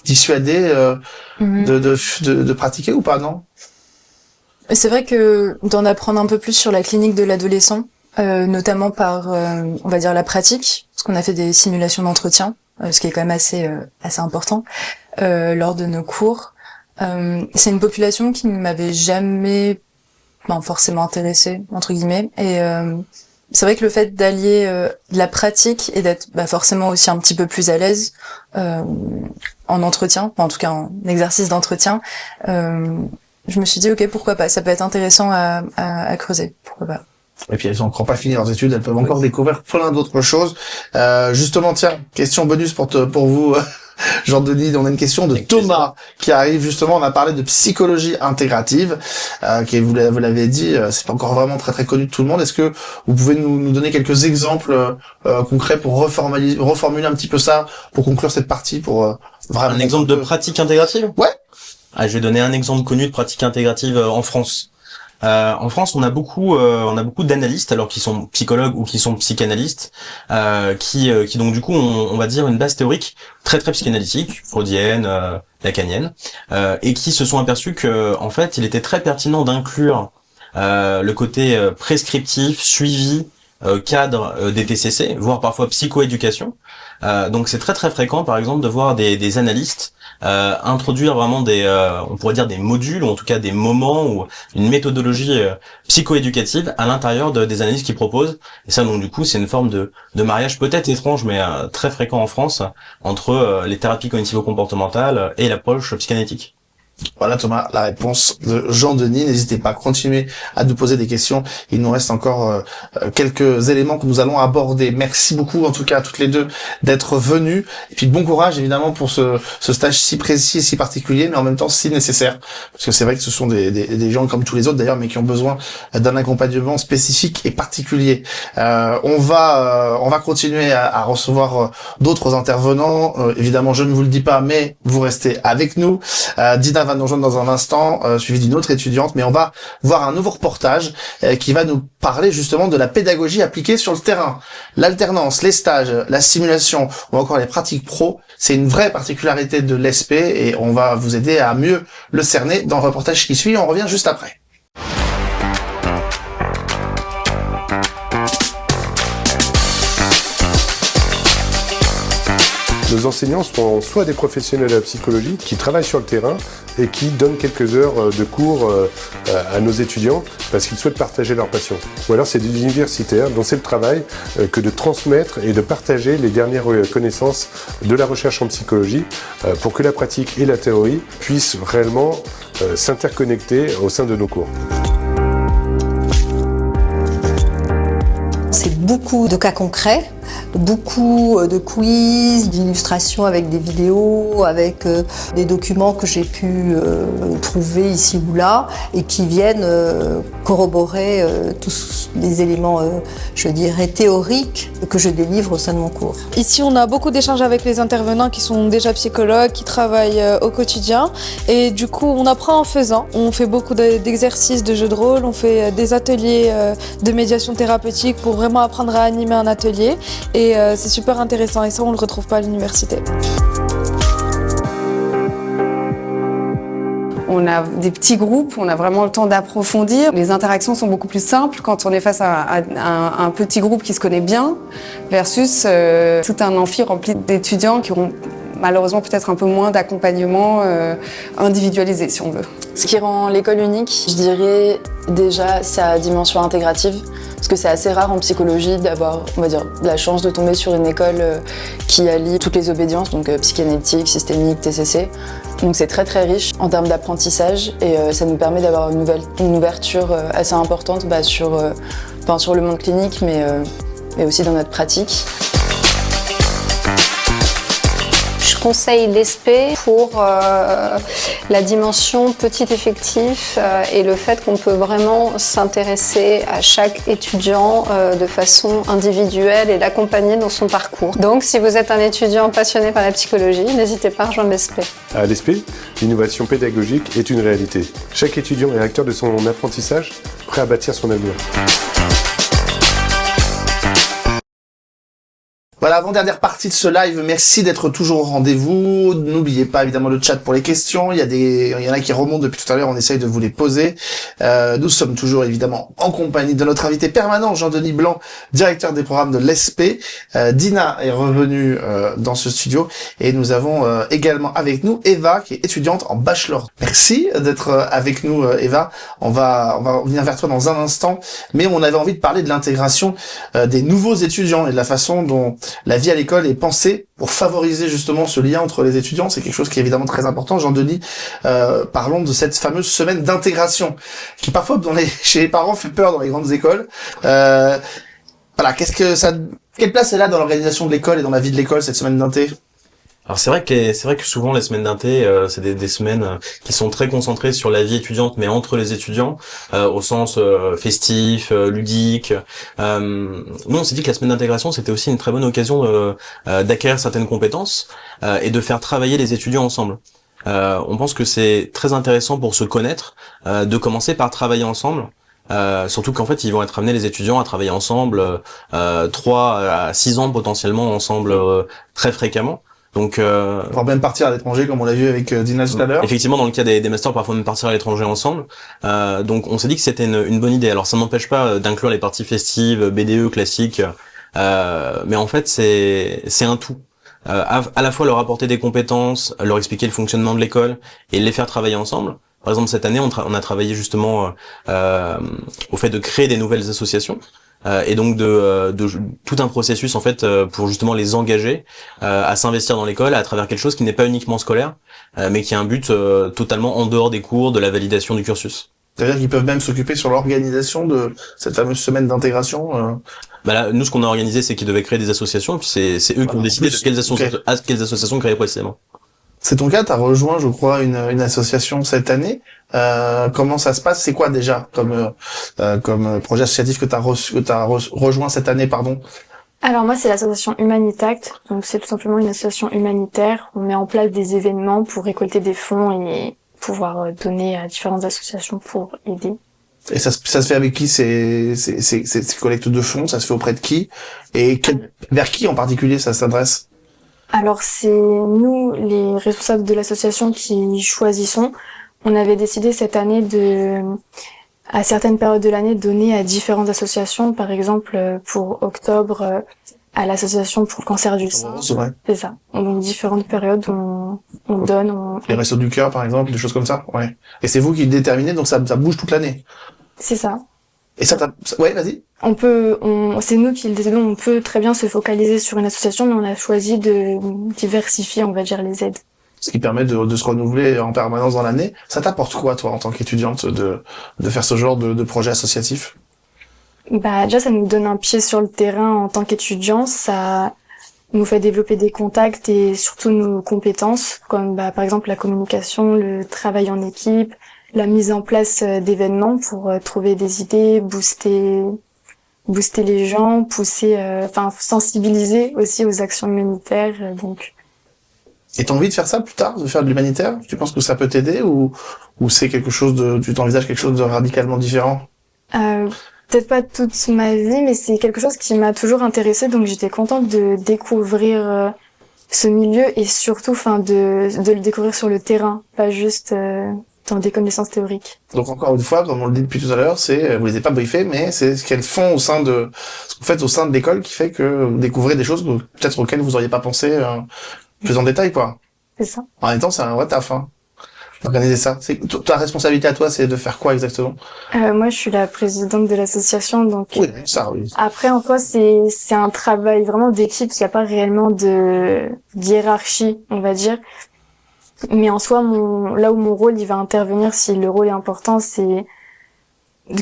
A: dissuadé de pratiquer ou pas, non?
E: C'est vrai que d'en apprendre un peu plus sur la clinique de l'adolescent, notamment par, on va dire, la pratique, parce qu'on a fait des simulations d'entretien, ce qui est quand même assez important lors de nos cours. C'est une population qui ne m'avait jamais forcément intéressée, entre guillemets, et c'est vrai que le fait d'allier de la pratique et d'être forcément aussi un petit peu plus à l'aise en entretien, en tout cas en exercice d'entretien, je me suis dit ok, pourquoi pas, ça peut être intéressant à creuser, pourquoi pas.
A: Et puis elles ont encore pas fini leurs études, elles peuvent encore découvrir plein d'autres choses. Justement, tiens, question bonus pour vous, Jean-Denis. On a une question de Thomas qui arrive justement. On a parlé de psychologie intégrative, qui vous l'avez dit, c'est pas encore vraiment très connu de tout le monde. Est-ce que vous pouvez nous donner quelques exemples concrets pour reformuler un petit peu ça, pour conclure cette partie, pour vraiment
I: un exemple de pratique intégrative?
A: Ouais.
I: Je vais donner un exemple connu de pratique intégrative en France. En France, on a beaucoup d'analystes, alors qui sont psychologues ou qui sont psychanalystes, qui donc du coup on va dire une base théorique très psychanalytique, freudienne, lacanienne, et qui se sont aperçus que en fait il était très pertinent d'inclure le côté prescriptif, suivi, cadre des TCC, voire parfois psychoéducation. Donc c'est très fréquent par exemple de voir des analystes introduire vraiment on pourrait dire des modules, ou en tout cas des moments ou une méthodologie psychoéducative à l'intérieur des analyses qu'ils proposent. Et ça, donc du coup, c'est une forme de mariage peut-être étrange, mais très fréquent en France, entre les thérapies cognitivo-comportementales et l'approche psychanalytique.
A: Voilà Thomas, la réponse de Jean-Denis. N'hésitez pas à continuer à nous poser des questions. Il nous reste encore quelques éléments que nous allons aborder. Merci beaucoup en tout cas à toutes les deux d'être venues. Et puis bon courage évidemment pour ce stage si précis et si particulier, mais en même temps si nécessaire. Parce que c'est vrai que ce sont des gens comme tous les autres d'ailleurs, mais qui ont besoin d'un accompagnement spécifique et particulier. On va continuer à recevoir d'autres intervenants. Évidemment, je ne vous le dis pas, mais vous restez avec nous. Dina va nous rejoindre dans un instant, suivi d'une autre étudiante, mais on va voir un nouveau reportage qui va nous parler justement de la pédagogie appliquée sur le terrain. L'alternance, les stages, la simulation ou encore les pratiques pro, c'est une vraie particularité de l'ESP et on va vous aider à mieux le cerner dans le reportage qui suit. On revient juste après.
B: Nos enseignants sont soit des professionnels de la psychologie qui travaillent sur le terrain et qui donnent quelques heures de cours à nos étudiants parce qu'ils souhaitent partager leur passion. Ou alors c'est des universitaires dont c'est le travail que de transmettre et de partager les dernières connaissances de la recherche en psychologie pour que la pratique et la théorie puissent réellement s'interconnecter au sein de nos cours.
G: C'est beaucoup de cas concrets, beaucoup de quiz, d'illustrations avec des vidéos, avec des documents que j'ai pu trouver ici ou là et qui viennent corroborer tous les éléments, je dirais, théoriques que je délivre au sein de mon cours.
L: Ici, on a beaucoup d'échanges avec les intervenants qui sont déjà psychologues, qui travaillent au quotidien et du coup, on apprend en faisant. On fait beaucoup d'exercices de jeux de rôle, on fait des ateliers de médiation thérapeutique pour vraiment apprendre à animer un atelier. Et c'est super intéressant et ça on le retrouve pas à l'université.
M: On a des petits groupes, on a vraiment le temps d'approfondir. Les interactions sont beaucoup plus simples quand on est face à un petit groupe qui se connaît bien versus tout un amphi rempli d'étudiants qui auront malheureusement peut-être un peu moins d'accompagnement individualisé si on veut.
N: Ce qui rend l'école unique, je dirais déjà sa dimension intégrative. Parce que c'est assez rare en psychologie d'avoir, on va dire, la chance de tomber sur une école qui allie toutes les obédiences, donc psychanalytique, systémique, TCC. Donc c'est très riche en termes d'apprentissage et ça nous permet d'avoir une ouverture assez importante sur le monde clinique, mais aussi dans notre pratique.
F: Je
D: conseille l'ESP pour la dimension petit effectif et le fait qu'on peut vraiment s'intéresser à chaque étudiant de façon individuelle et l'accompagner dans son parcours. Donc si vous êtes un étudiant passionné par la psychologie, n'hésitez pas à rejoindre l'ESP.
B: À l'ESP, l'innovation pédagogique est une réalité. Chaque étudiant est acteur de son apprentissage, prêt à bâtir son avenir.
A: Voilà, avant-dernière partie de ce live, merci d'être toujours au rendez-vous. N'oubliez pas évidemment le chat pour les questions. Il y en a qui remontent depuis tout à l'heure, on essaye de vous les poser. Nous sommes toujours évidemment en compagnie de notre invité permanent, Jean-Denis Blanc, directeur des programmes de l'ESP. Dina est revenue dans ce studio et nous avons également avec nous Eva, qui est étudiante en bachelor. Merci d'être avec nous, Eva. On va revenir vers toi dans un instant, mais on avait envie de parler de l'intégration des nouveaux étudiants et de la façon dont la vie à l'école est pensée pour favoriser justement ce lien entre les étudiants. C'est quelque chose qui est évidemment très important. Jean-Denis, parlons de cette fameuse semaine d'intégration qui parfois chez les parents fait peur dans les grandes écoles. Voilà, quelle place elle a dans l'organisation de l'école et dans la vie de l'école, cette semaine d'inté?
I: Alors c'est vrai que souvent les semaines d'inté, c'est des semaines qui sont très concentrées sur la vie étudiante, mais entre les étudiants, au sens festif, ludique. Nous on s'est dit que la semaine d'intégration c'était aussi une très bonne occasion d'acquérir certaines compétences et de faire travailler les étudiants ensemble. On pense que c'est très intéressant pour se connaître, de commencer par travailler ensemble. Surtout qu'en fait ils vont être amenés, les étudiants, à travailler ensemble 3 à 6 ans potentiellement ensemble très fréquemment. Donc
A: voire même partir à l'étranger comme on l'a vu avec Dina tout à l'heure.
I: Effectivement, dans le cas des masters, parfois même partir à l'étranger ensemble. Donc on s'est dit que c'était une bonne idée. Alors ça n'empêche pas d'inclure les parties festives, BDE classiques, mais en fait c'est un tout. À la fois leur apporter des compétences, leur expliquer le fonctionnement de l'école et les faire travailler ensemble. Par exemple, cette année, on a travaillé justement au fait de créer des nouvelles associations. Et donc de tout un processus en fait pour justement les engager à s'investir dans l'école à travers quelque chose qui n'est pas uniquement scolaire, mais qui a un but totalement en dehors des cours, de la validation du cursus.
A: C'est-à-dire qu'ils peuvent même s'occuper sur l'organisation de cette fameuse semaine d'intégration.
I: Bah là, nous ce qu'on a organisé, c'est qu'ils devaient créer des associations, et puis c'est eux qui ont décidé de quelles associations créer précisément.
A: C'est ton cas, t'as rejoint, je crois, une association cette année. Comment ça se passe? C'est quoi déjà comme projet associatif que t'as rejoint cette année, pardon?
J: Alors moi, c'est l'association Humanitact. Donc c'est tout simplement une association humanitaire. On met en place des événements pour récolter des fonds et pouvoir donner à différentes associations pour aider.
A: Et ça se fait avec qui ces collectes de fonds? Ça se fait auprès de qui? Et vers qui en particulier ça s'adresse?
J: Alors c'est nous, les responsables de l'association, qui choisissons. On avait décidé cette année à certaines périodes de l'année, donner à différentes associations. Par exemple, pour octobre, à l'association pour le cancer du sein. C'est ça. Donc différentes périodes où on donne.
A: Les Restos du Cœur, par exemple, des choses comme ça. Ouais. Et c'est vous qui le déterminez, donc ça bouge toute l'année.
J: C'est ça.
A: Et ouais, vas-y.
J: C'est nous qui le décidons. On peut très bien se focaliser sur une association, mais on a choisi de diversifier, on va dire, les aides.
A: Ce qui permet de se renouveler en permanence dans l'année. Ça t'apporte quoi, toi, en tant qu'étudiante, de faire ce genre de projet associatif?
J: Bah, déjà, ça nous donne un pied sur le terrain en tant qu'étudiant. Ça nous fait développer des contacts et surtout nos compétences, comme, par exemple, la communication, le travail en équipe, la mise en place d'événements pour trouver des idées, booster les gens, sensibiliser aussi aux actions humanitaires, donc.
A: Et t'as envie de faire ça plus tard, de faire de l'humanitaire? Tu penses que ça peut t'aider ou c'est quelque chose tu t'envisages quelque chose de radicalement différent?
J: Peut-être pas toute ma vie, mais c'est quelque chose qui m'a toujours intéressée, donc j'étais contente de découvrir ce milieu et surtout, de le découvrir sur le terrain, pas juste dans des connaissances théoriques.
A: Donc encore une fois, comme on le dit depuis tout à l'heure, vous les avez pas briefés, mais c'est ce qu'elles font ce que vous faites au sein de l'école qui fait que vous découvrez des choses peut-être auxquelles vous auriez pas pensé plus en détail, quoi.
J: C'est ça.
A: En même temps, c'est un vrai taf, hein. Organiser ça. Ta responsabilité à toi, c'est de faire quoi exactement?
J: Moi, je suis la présidente de l'association, donc.
A: Oui, ça, oui.
J: Après, en soi, c'est un travail vraiment d'équipe. Il n'y a pas réellement de hiérarchie, on va dire. Mais en soi, là où mon rôle, il va intervenir, si le rôle est important, c'est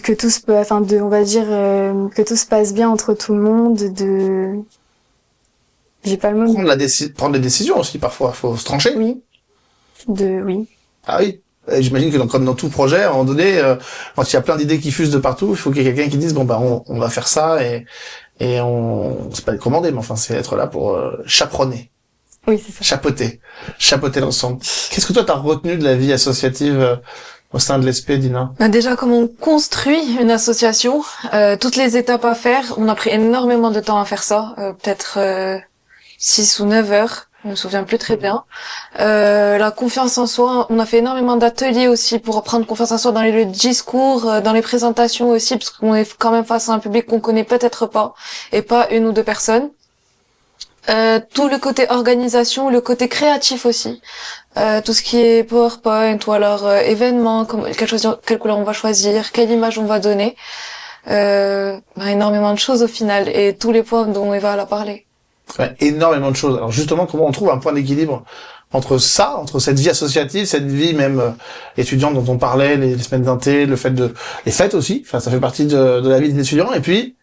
J: que tout que tout se passe bien entre tout le monde,
K: J'ai pas le mot.
A: Prendre les décisions aussi, parfois. Faut se trancher.
K: Oui. Oui.
A: Ah oui. J'imagine que comme dans tout projet, à un moment donné, quand il y a plein d'idées qui fusent de partout, il faut qu'il y ait quelqu'un qui dise, bon, bah, on va faire ça et c'est pas commander, mais enfin, c'est être là pour chaperonner.
K: Oui, c'est ça.
A: Chapeauter l'ensemble. Qu'est-ce que toi t'as retenu de la vie associative au sein de l'ESP, Dina?
L: Déjà, comment on construit une association, toutes les étapes à faire. On a pris énormément de temps à faire ça, peut-être 6 ou 9 heures. Je me souviens plus très bien. La confiance en soi, on a fait énormément d'ateliers aussi pour prendre confiance en soi dans les discours, dans les présentations aussi, parce qu'on est quand même face à un public qu'on connaît peut-être pas, et pas une ou deux personnes. Tout le côté organisation, le côté créatif aussi. Tout ce qui est PowerPoint ou alors événements, quelle couleur on va choisir, quelle image on va donner. Énormément de choses au final, et tous les points dont Eva a parlé.
A: Ouais, énormément de choses. Alors justement, comment on trouve un point d'équilibre entre cette vie associative, cette vie même étudiante dont on parlait, les semaines d'inté, les fêtes aussi, enfin ça fait partie de la vie des étudiants, et puis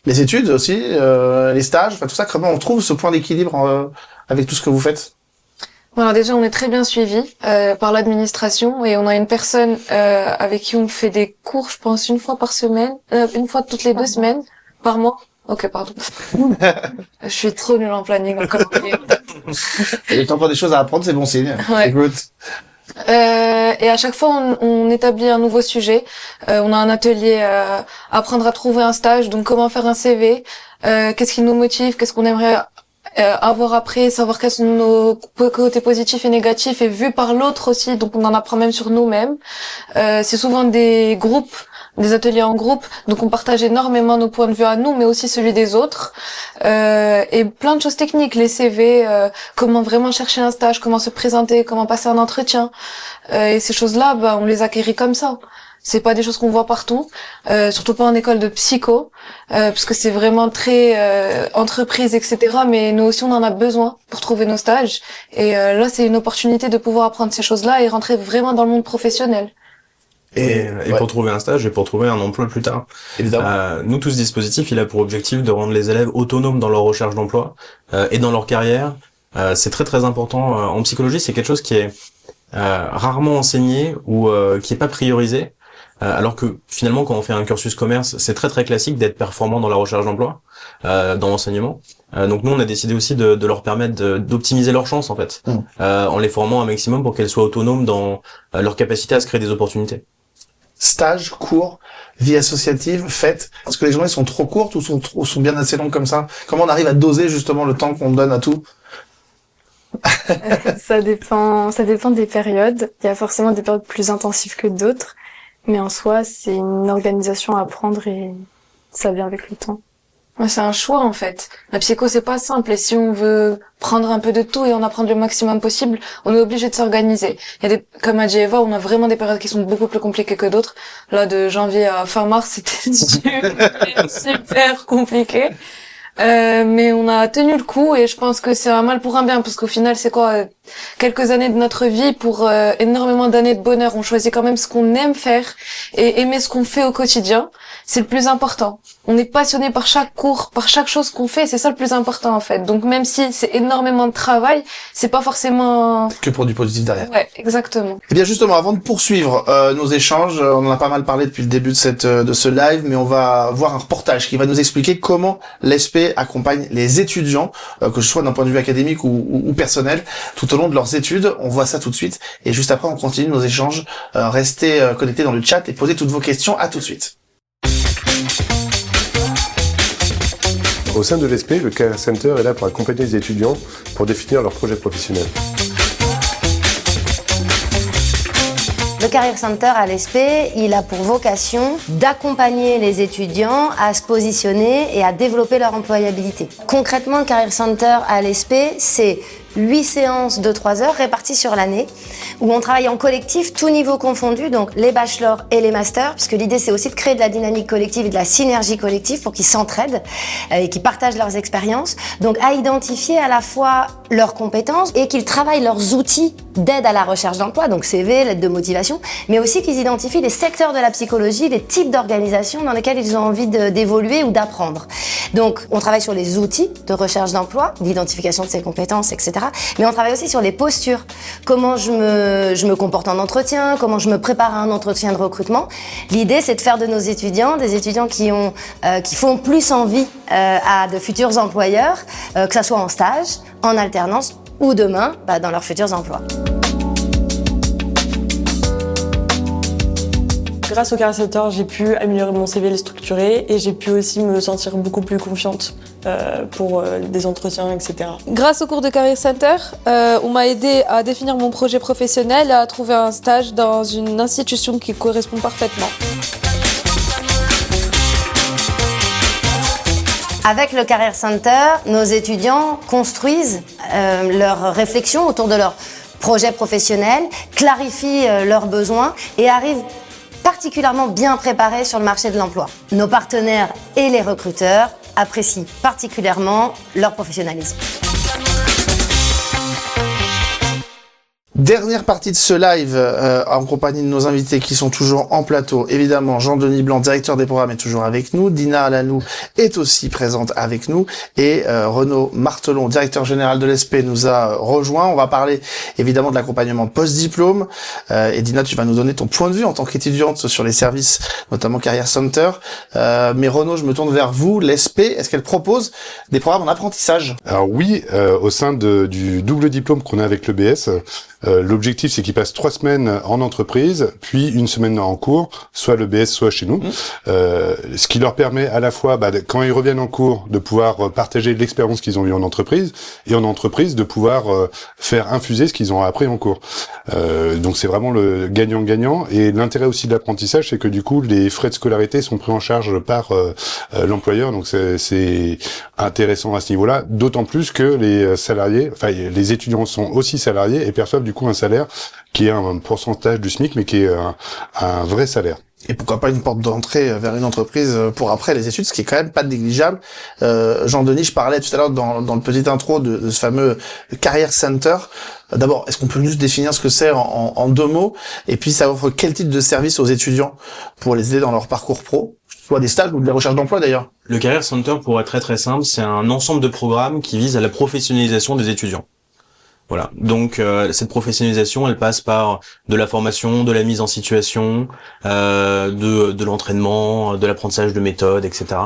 A: les études aussi, les stages, enfin tout ça, comment on trouve ce point d'équilibre avec tout ce que vous faites?
L: Voilà, déjà on est très bien suivi par l'administration, et on a une personne avec qui on fait des cours, je pense une fois toutes les 2 semaines, par mois. Ok, pardon. Je suis trop nulle en planning.
A: Et le temps pour des choses à apprendre, c'est bon signe.
L: Ouais.
A: Écoute.
L: Et à chaque fois, on établit un nouveau sujet. On a un atelier apprendre à trouver un stage, donc comment faire un CV, qu'est-ce qui nous motive, qu'est-ce qu'on aimerait avoir après, savoir quels sont nos côtés positifs et négatifs, et vu par l'autre aussi, donc on en apprend même sur nous-mêmes. C'est souvent des ateliers en groupe, donc on partage énormément nos points de vue à nous, mais aussi celui des autres, et plein de choses techniques, les CV, comment vraiment chercher un stage, comment se présenter, comment passer un entretien, et ces choses-là, on les acquérit comme ça. C'est pas des choses qu'on voit partout, surtout pas en école de psycho, parce que c'est vraiment très entreprise, etc. Mais nous aussi on en a besoin pour trouver nos stages, et là c'est une opportunité de pouvoir apprendre ces choses-là et rentrer vraiment dans le monde professionnel.
I: Et pour trouver un stage et pour trouver un emploi plus tard.
A: Évidemment.
I: Nous, tout ce dispositif, il a pour objectif de rendre les élèves autonomes dans leur recherche d'emploi et dans leur carrière. C'est très très important. En psychologie, c'est quelque chose qui est rarement enseigné ou qui est pas priorisé. Alors que finalement, quand on fait un cursus commerce, c'est très très classique d'être performant dans la recherche d'emploi, dans l'enseignement. Donc nous, on a décidé aussi de leur permettre d'optimiser leurs chances en fait, en les formant un maximum pour qu'elles soient autonomes dans leur capacité à se créer des opportunités.
A: Stage, cours, vie associative, fête. Est-ce que les journées sont trop courtes ou sont bien assez longues comme ça? Comment on arrive à doser justement le temps qu'on donne à tout?
K: Ça dépend des périodes. Il y a forcément des périodes plus intensives que d'autres. Mais en soi, c'est une organisation à apprendre et ça vient avec le temps.
L: C'est un choix en fait. La psycho c'est pas simple, et si on veut prendre un peu de tout et en apprendre le maximum possible, on est obligé de s'organiser. Il y a comme a dit Eva, on a vraiment des périodes qui sont beaucoup plus compliquées que d'autres. Là, de janvier à fin mars, c'était super compliqué. Mais on a tenu le coup, et je pense que c'est un mal pour un bien, parce qu'au final c'est quoi, quelques années de notre vie pour énormément d'années de bonheur. On choisit quand même ce qu'on aime faire et aimer ce qu'on fait au quotidien. C'est le plus important. On est passionné par chaque cours, par chaque chose qu'on fait, c'est ça le plus important en fait. Donc même si c'est énormément de travail, c'est pas forcément
A: que pour du positif derrière.
L: Ouais, exactement.
A: Et bien justement, avant de poursuivre nos échanges, on en a pas mal parlé depuis le début de ce live, mais on va voir un reportage qui va nous expliquer comment l'ESP accompagne les étudiants, que ce soit d'un point de vue académique ou personnel, tout au long de leurs études. On voit ça tout de suite, et juste après on continue nos échanges. Restez connectés dans le chat et posez toutes vos questions. À tout de suite.
B: Au sein de l'ESP, le Career Center est là pour accompagner les étudiants pour définir leur projet professionnel.
F: Le Career Center à l'ESP, il a pour vocation d'accompagner les étudiants à se positionner et à développer leur employabilité. Concrètement, le Career Center à l'ESP, c'est 8 séances de 3 heures réparties sur l'année où on travaille en collectif, tout niveau confondu, donc les bachelors et les masters, puisque l'idée c'est aussi de créer de la dynamique collective et de la synergie collective pour qu'ils s'entraident et qu'ils partagent leurs expériences. Donc à identifier à la fois leurs compétences et qu'ils travaillent leurs outils d'aide à la recherche d'emploi, donc CV, lettre de motivation, mais aussi qu'ils identifient les secteurs de la psychologie, les types d'organisations dans lesquelles ils ont envie d'évoluer ou d'apprendre. Donc on travaille sur les outils de recherche d'emploi, d'identification de ses compétences, etc. Mais on travaille aussi sur les postures. Comment je me comporte en entretien, comment je me prépare à un entretien de recrutement. L'idée, c'est de faire de nos étudiants des étudiants qui font plus envie à de futurs employeurs, que ça soit en stage, en alternance ou demain dans leurs futurs emplois.
O: Grâce au Career Center, j'ai pu améliorer mon CV, le structurer, et j'ai pu aussi me sentir beaucoup plus confiante pour des entretiens, etc.
L: Grâce au cours de Career Center, on m'a aidé à définir mon projet professionnel et à trouver un stage dans une institution qui correspond parfaitement.
F: Avec le Career Center, nos étudiants construisent leurs réflexions autour de leur projet professionnel, clarifient leurs besoins et arrivent particulièrement bien préparés sur le marché de l'emploi. Nos partenaires et les recruteurs apprécient particulièrement leur professionnalisme.
A: Dernière partie de ce live en compagnie de nos invités qui sont toujours en plateau. Évidemment, Jean-Denis Blanc, directeur des programmes, est toujours avec nous. Dina Alanou est aussi présente avec nous. Et Renaud Martelon, directeur général de l'ESP, nous a rejoint. On va parler évidemment de l'accompagnement post-diplôme. Et Dina, tu vas nous donner ton point de vue en tant qu'étudiante sur les services, notamment Career Center. Mais Renaud, je me tourne vers vous. L'ESP, est-ce qu'elle propose des programmes en apprentissage?
H: Alors oui, au sein du double diplôme qu'on a avec l'EBS, l'objectif, c'est qu'ils passent 3 semaines en entreprise, puis 1 semaine en cours, soit l'EBS, soit chez nous. Ce qui leur permet à la fois, quand ils reviennent en cours, de pouvoir partager l'expérience qu'ils ont eue en entreprise, et en entreprise, de pouvoir faire infuser ce qu'ils ont appris en cours. Donc c'est vraiment le gagnant-gagnant. Et l'intérêt aussi de l'apprentissage, c'est que du coup, les frais de scolarité sont pris en charge par l'employeur. Donc c'est intéressant à ce niveau-là, d'autant plus que les salariés, les étudiants sont aussi salariés et perçoivent du coup un salaire qui est un pourcentage du SMIC, mais qui est un vrai salaire.
A: Et pourquoi pas une porte d'entrée vers une entreprise pour après les études, ce qui est quand même pas négligeable. Jean-Denis, je parlais tout à l'heure dans le petit intro de ce fameux Career Center. D'abord, est-ce qu'on peut juste définir ce que c'est en 2 mots? Et puis, ça offre quel type de service aux étudiants pour les aider dans leur parcours pro, soit des stages ou de la recherche d'emploi d'ailleurs?
I: Le Career Center, pour être très très simple, c'est un ensemble de programmes qui visent à la professionnalisation des étudiants. Voilà. Donc cette professionnalisation, elle passe par de la formation, de la mise en situation, de l'entraînement, de l'apprentissage de méthodes, etc.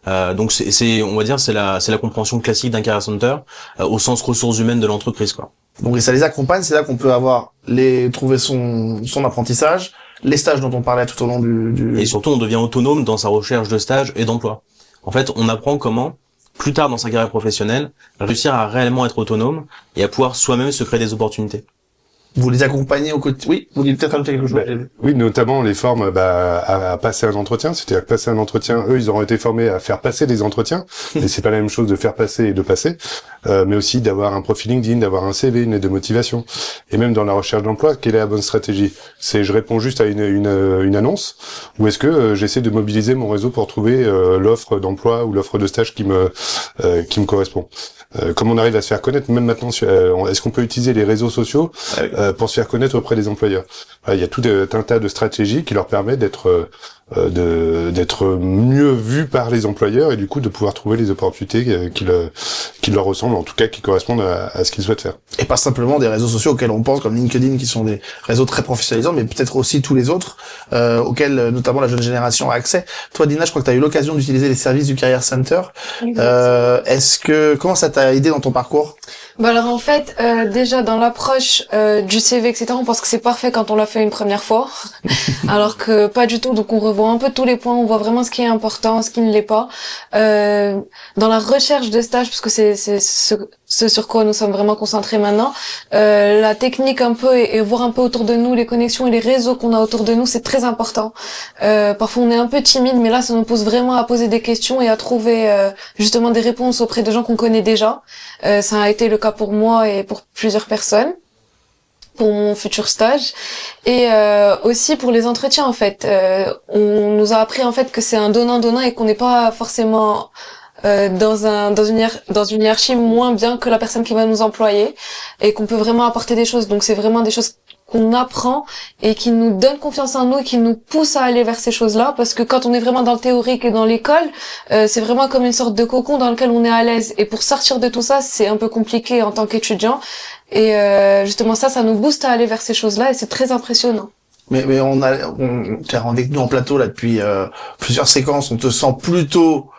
I: Donc on va dire c'est la compréhension classique d'un Career Center au sens ressources humaines de l'entreprise, quoi.
A: Donc et ça les accompagne, c'est là qu'on peut trouver son apprentissage, les stages dont on parlait tout au long du...
I: Et surtout on devient autonome dans sa recherche de stage et d'emploi. En fait, on apprend comment plus tard dans sa carrière professionnelle, réussir à réellement être autonome et à pouvoir soi-même se créer des opportunités.
A: Vous les accompagnez au quotidien? Oui, vous voulez peut-être ajouter quelque chose?
H: Oui, notamment on les forme à passer un entretien. C'est-à-dire que passer un entretien, eux, ils auront été formés à faire passer des entretiens. Et c'est pas la même chose de faire passer et de passer. Mais aussi d'avoir un profil LinkedIn, d'avoir un CV, une lettre de motivation. Et même dans la recherche d'emploi, quelle est la bonne stratégie? C'est je réponds juste à une annonce, ou est-ce que j'essaie de mobiliser mon réseau pour trouver l'offre d'emploi ou l'offre de stage qui me correspond? Comment on arrive à se faire connaître, même maintenant, est-ce qu'on peut utiliser les réseaux sociaux pour se faire connaître auprès des employeurs? Il y a tout un tas de stratégies qui leur permettent d'être mieux vus par les employeurs et du coup de pouvoir trouver les opportunités qui leur ressemblent, en tout cas qui correspondent à ce qu'ils souhaitent faire.
A: Et pas simplement des réseaux sociaux auxquels on pense comme LinkedIn, qui sont des réseaux très professionnalisants, mais peut-être aussi tous les autres auxquels notamment la jeune génération a accès. Toi Dina, je crois que tu as eu l'occasion d'utiliser les services du Career Center. Comment ça t'a aidé dans ton parcours?
L: Alors en fait, déjà dans l'approche du CV, etc., on pense que c'est parfait quand on l'a fait une première fois, alors que pas du tout. Donc on revoit un peu tous les points, on voit vraiment ce qui est important, ce qui ne l'est pas. Dans la recherche de stage, parce que c'est ce sur quoi nous sommes vraiment concentrés maintenant, la technique un peu et voir un peu autour de nous les connexions et les réseaux qu'on a autour de nous, c'est très important. Parfois on est un peu timide, mais là ça nous pousse vraiment à poser des questions et à trouver justement des réponses auprès de gens qu'on connaît déjà. Ça a été le cas pour moi et pour plusieurs personnes. pour mon futur stage et aussi pour les entretiens en fait. On nous a appris en fait que c'est un donnant-donnant et qu'on n'est pas forcément dans une hiérarchie moins bien que la personne qui va nous employer et qu'on peut vraiment apporter des choses. Donc c'est vraiment des choses qu'on apprend et qui nous donnent confiance en nous et qui nous poussent à aller vers ces choses-là, parce que quand on est vraiment dans le théorique et dans l'école, c'est vraiment comme une sorte de cocon dans lequel on est à l'aise, et pour sortir de tout ça, c'est un peu compliqué en tant qu'étudiant, et justement ça nous booste à aller vers ces choses-là et c'est très impressionnant.
A: Mais t'es avec nous en plateau là depuis plusieurs séquences, on te sent plutôt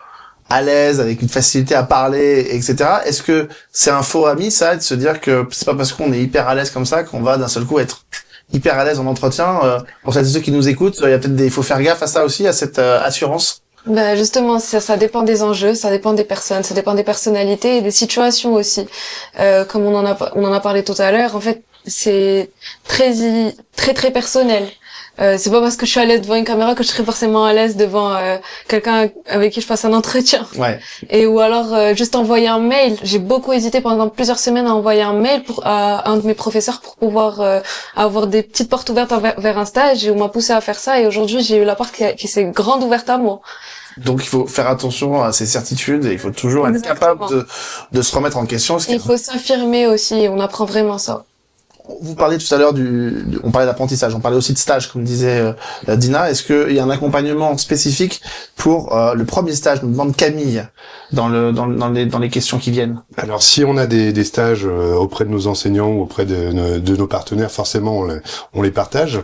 A: à l'aise, avec une facilité à parler, etc. Est-ce que c'est un faux ami, ça, de se dire que c'est pas parce qu'on est hyper à l'aise comme ça qu'on va d'un seul coup être hyper à l'aise en entretien? Pour celles et ceux qui nous écoutent, il y a peut-être il faut faire gaffe à ça aussi, à cette assurance.
L: Ben justement, ça dépend des enjeux, ça dépend des personnes, ça dépend des personnalités et des situations aussi. Comme on en a parlé tout à l'heure, en fait, c'est très personnel. C'est pas parce que je suis à l'aise devant une caméra que je serai forcément à l'aise devant quelqu'un avec qui je passe un entretien.
A: Ouais.
L: Et ou alors juste envoyer un mail. J'ai beaucoup hésité pendant plusieurs semaines à envoyer un mail à un de mes professeurs pour pouvoir avoir des petites portes ouvertes vers un stage, et on m'a poussé à faire ça, et aujourd'hui j'ai eu la porte qui s'est grande ouverte à moi.
A: Donc il faut faire attention à ces certitudes et il faut toujours être capable de se remettre en question.
L: Il faut s'affirmer aussi, et on apprend vraiment ça.
A: Vous parliez tout à l'heure on parlait d'apprentissage, on parlait aussi de stage, comme disait Dina. Est-ce qu'il y a un accompagnement spécifique pour le premier stage, nous demande Camille, dans les questions qui viennent?
H: Alors, si on a des stages auprès de nos enseignants ou auprès de nos partenaires, forcément, on les partage.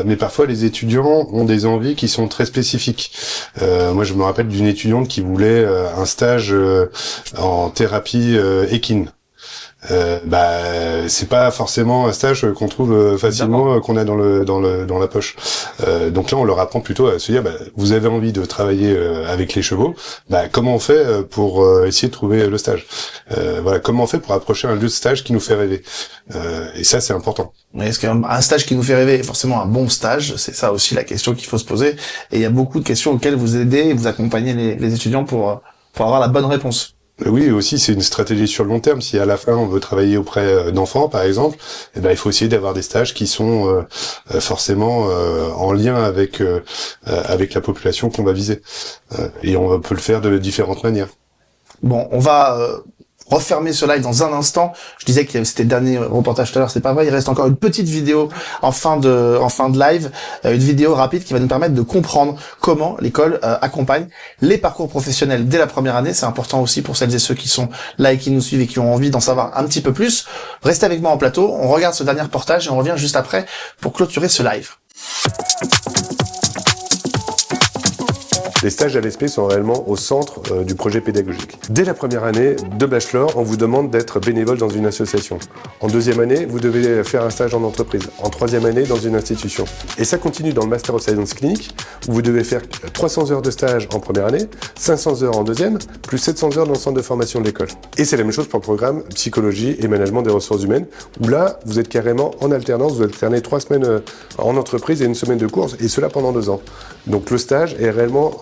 H: Mais parfois, les étudiants ont des envies qui sont très spécifiques. Moi, je me rappelle d'une étudiante qui voulait un stage en thérapie équine. C'est pas forcément un stage qu'on trouve facilement, qu'on a dans la poche. Donc là, on leur apprend plutôt à se dire, vous avez envie de travailler avec les chevaux, comment on fait pour essayer de trouver le stage. Voilà, comment on fait pour approcher un lieu de stage qui nous fait rêver. Et ça, c'est important.
A: Mais est-ce qu'un stage qui nous fait rêver est forcément un bon stage? C'est ça aussi la question qu'il faut se poser. Et il y a beaucoup de questions auxquelles vous aidez et vous accompagnez les étudiants pour avoir la bonne réponse.
H: Oui, aussi, c'est une stratégie sur le long terme. Si à la fin, on veut travailler auprès d'enfants, par exemple, il faut essayer d'avoir des stages qui sont forcément en lien avec la population qu'on va viser. Et on peut le faire de différentes manières.
A: Bon, on va refermer ce live dans un instant. Je disais que c'était le dernier reportage tout à l'heure, c'est pas vrai. Il reste encore une petite vidéo en fin de live, une vidéo rapide qui va nous permettre de comprendre comment l'école accompagne les parcours professionnels dès la première année. C'est important aussi pour celles et ceux qui sont là et qui nous suivent et qui ont envie d'en savoir un petit peu plus. Restez avec moi en plateau, on regarde ce dernier reportage et on revient juste après pour clôturer ce live.
B: Les stages à l'ESP sont réellement au centre du projet pédagogique. Dès la première année de bachelor, on vous demande d'être bénévole dans une association. En deuxième année, vous devez faire un stage en entreprise. En troisième année, dans une institution. Et ça continue dans le Master of Science Clinique, où vous devez faire 300 heures de stage en première année, 500 heures en deuxième, plus 700 heures dans le centre de formation de l'école. Et c'est la même chose pour le programme Psychologie et Management des ressources humaines, où là, vous êtes carrément en alternance, vous alternez 3 semaines en entreprise et 1 semaine de cours, et cela pendant 2 ans. Donc le stage est réellement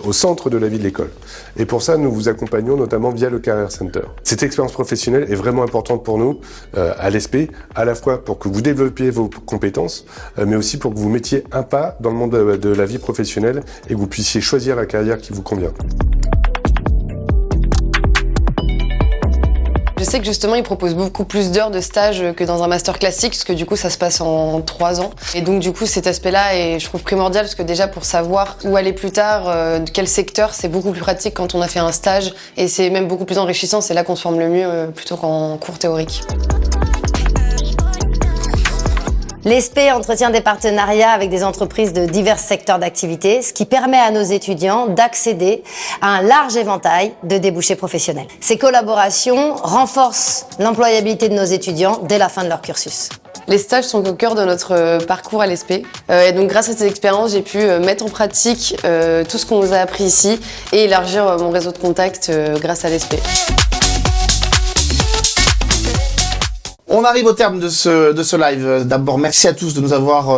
B: au centre de la vie de l'école. Et pour ça, nous vous accompagnons notamment via le Career Center. Cette expérience professionnelle est vraiment importante pour nous à l'ESP, à la fois pour que vous développiez vos compétences, mais aussi pour que vous mettiez un pas dans le monde de la vie professionnelle et que vous puissiez choisir la carrière qui vous convient.
C: Je sais que justement, ils proposent beaucoup plus d'heures de stage que dans un master classique, parce que du coup, ça se passe en 3 ans. Et donc, du coup, cet aspect-là est, je trouve, primordial, parce que déjà, pour savoir où aller plus tard, quel secteur, c'est beaucoup plus pratique quand on a fait un stage. Et c'est même beaucoup plus enrichissant, c'est là qu'on se forme le mieux, plutôt qu'en cours théorique.
F: L'ESP entretient des partenariats avec des entreprises de divers secteurs d'activité, ce qui permet à nos étudiants d'accéder à un large éventail de débouchés professionnels. Ces collaborations renforcent l'employabilité de nos étudiants dès la fin de leur cursus.
C: Les stages sont au cœur de notre parcours à l'ESP. Et donc, grâce à ces expériences, j'ai pu mettre en pratique tout ce qu'on nous a appris ici et élargir mon réseau de contacts grâce à l'ESP.
A: On arrive au terme de ce live. D'abord, merci à tous de nous avoir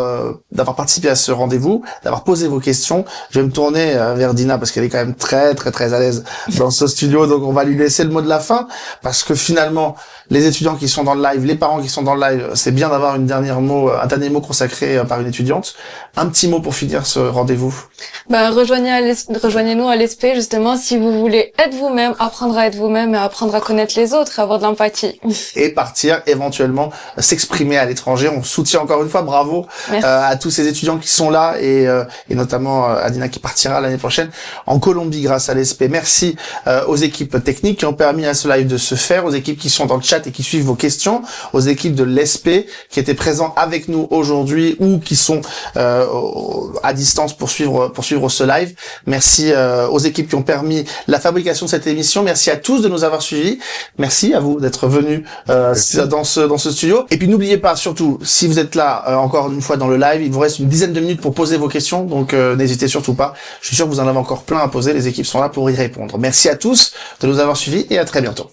A: d'avoir participé à ce rendez-vous, d'avoir posé vos questions. Je vais me tourner vers Dina parce qu'elle est quand même très à l'aise dans ce studio, donc on va lui laisser le mot de la fin parce que finalement, les étudiants qui sont dans le live, les parents qui sont dans le live, c'est bien d'avoir un dernier mot consacré par une étudiante. Un petit mot pour finir ce rendez-vous.
L: Rejoignez-nous à l'ESP justement si vous voulez être vous-même, apprendre à être vous-même et apprendre à connaître les autres, avoir de l'empathie.
A: Et partir éventuellement s'exprimer à l'étranger. On soutient encore une fois, bravo à tous ces étudiants qui sont là et notamment à Dina qui partira l'année prochaine en Colombie grâce à l'ESP. Merci aux équipes techniques qui ont permis à ce live de se faire, aux équipes qui sont dans le chat et qui suivent vos questions, aux équipes de l'ESP qui étaient présents avec nous aujourd'hui ou qui sont à distance pour suivre ce live. Merci aux équipes qui ont permis la fabrication de cette émission. Merci à tous de nous avoir suivis. Merci à vous d'être venus dans ce studio. Et puis n'oubliez pas, surtout, si vous êtes là encore une fois dans le live, il vous reste une dizaine de minutes pour poser vos questions. Donc n'hésitez surtout pas. Je suis sûr que vous en avez encore plein à poser. Les équipes sont là pour y répondre. Merci à tous de nous avoir suivis et à très bientôt.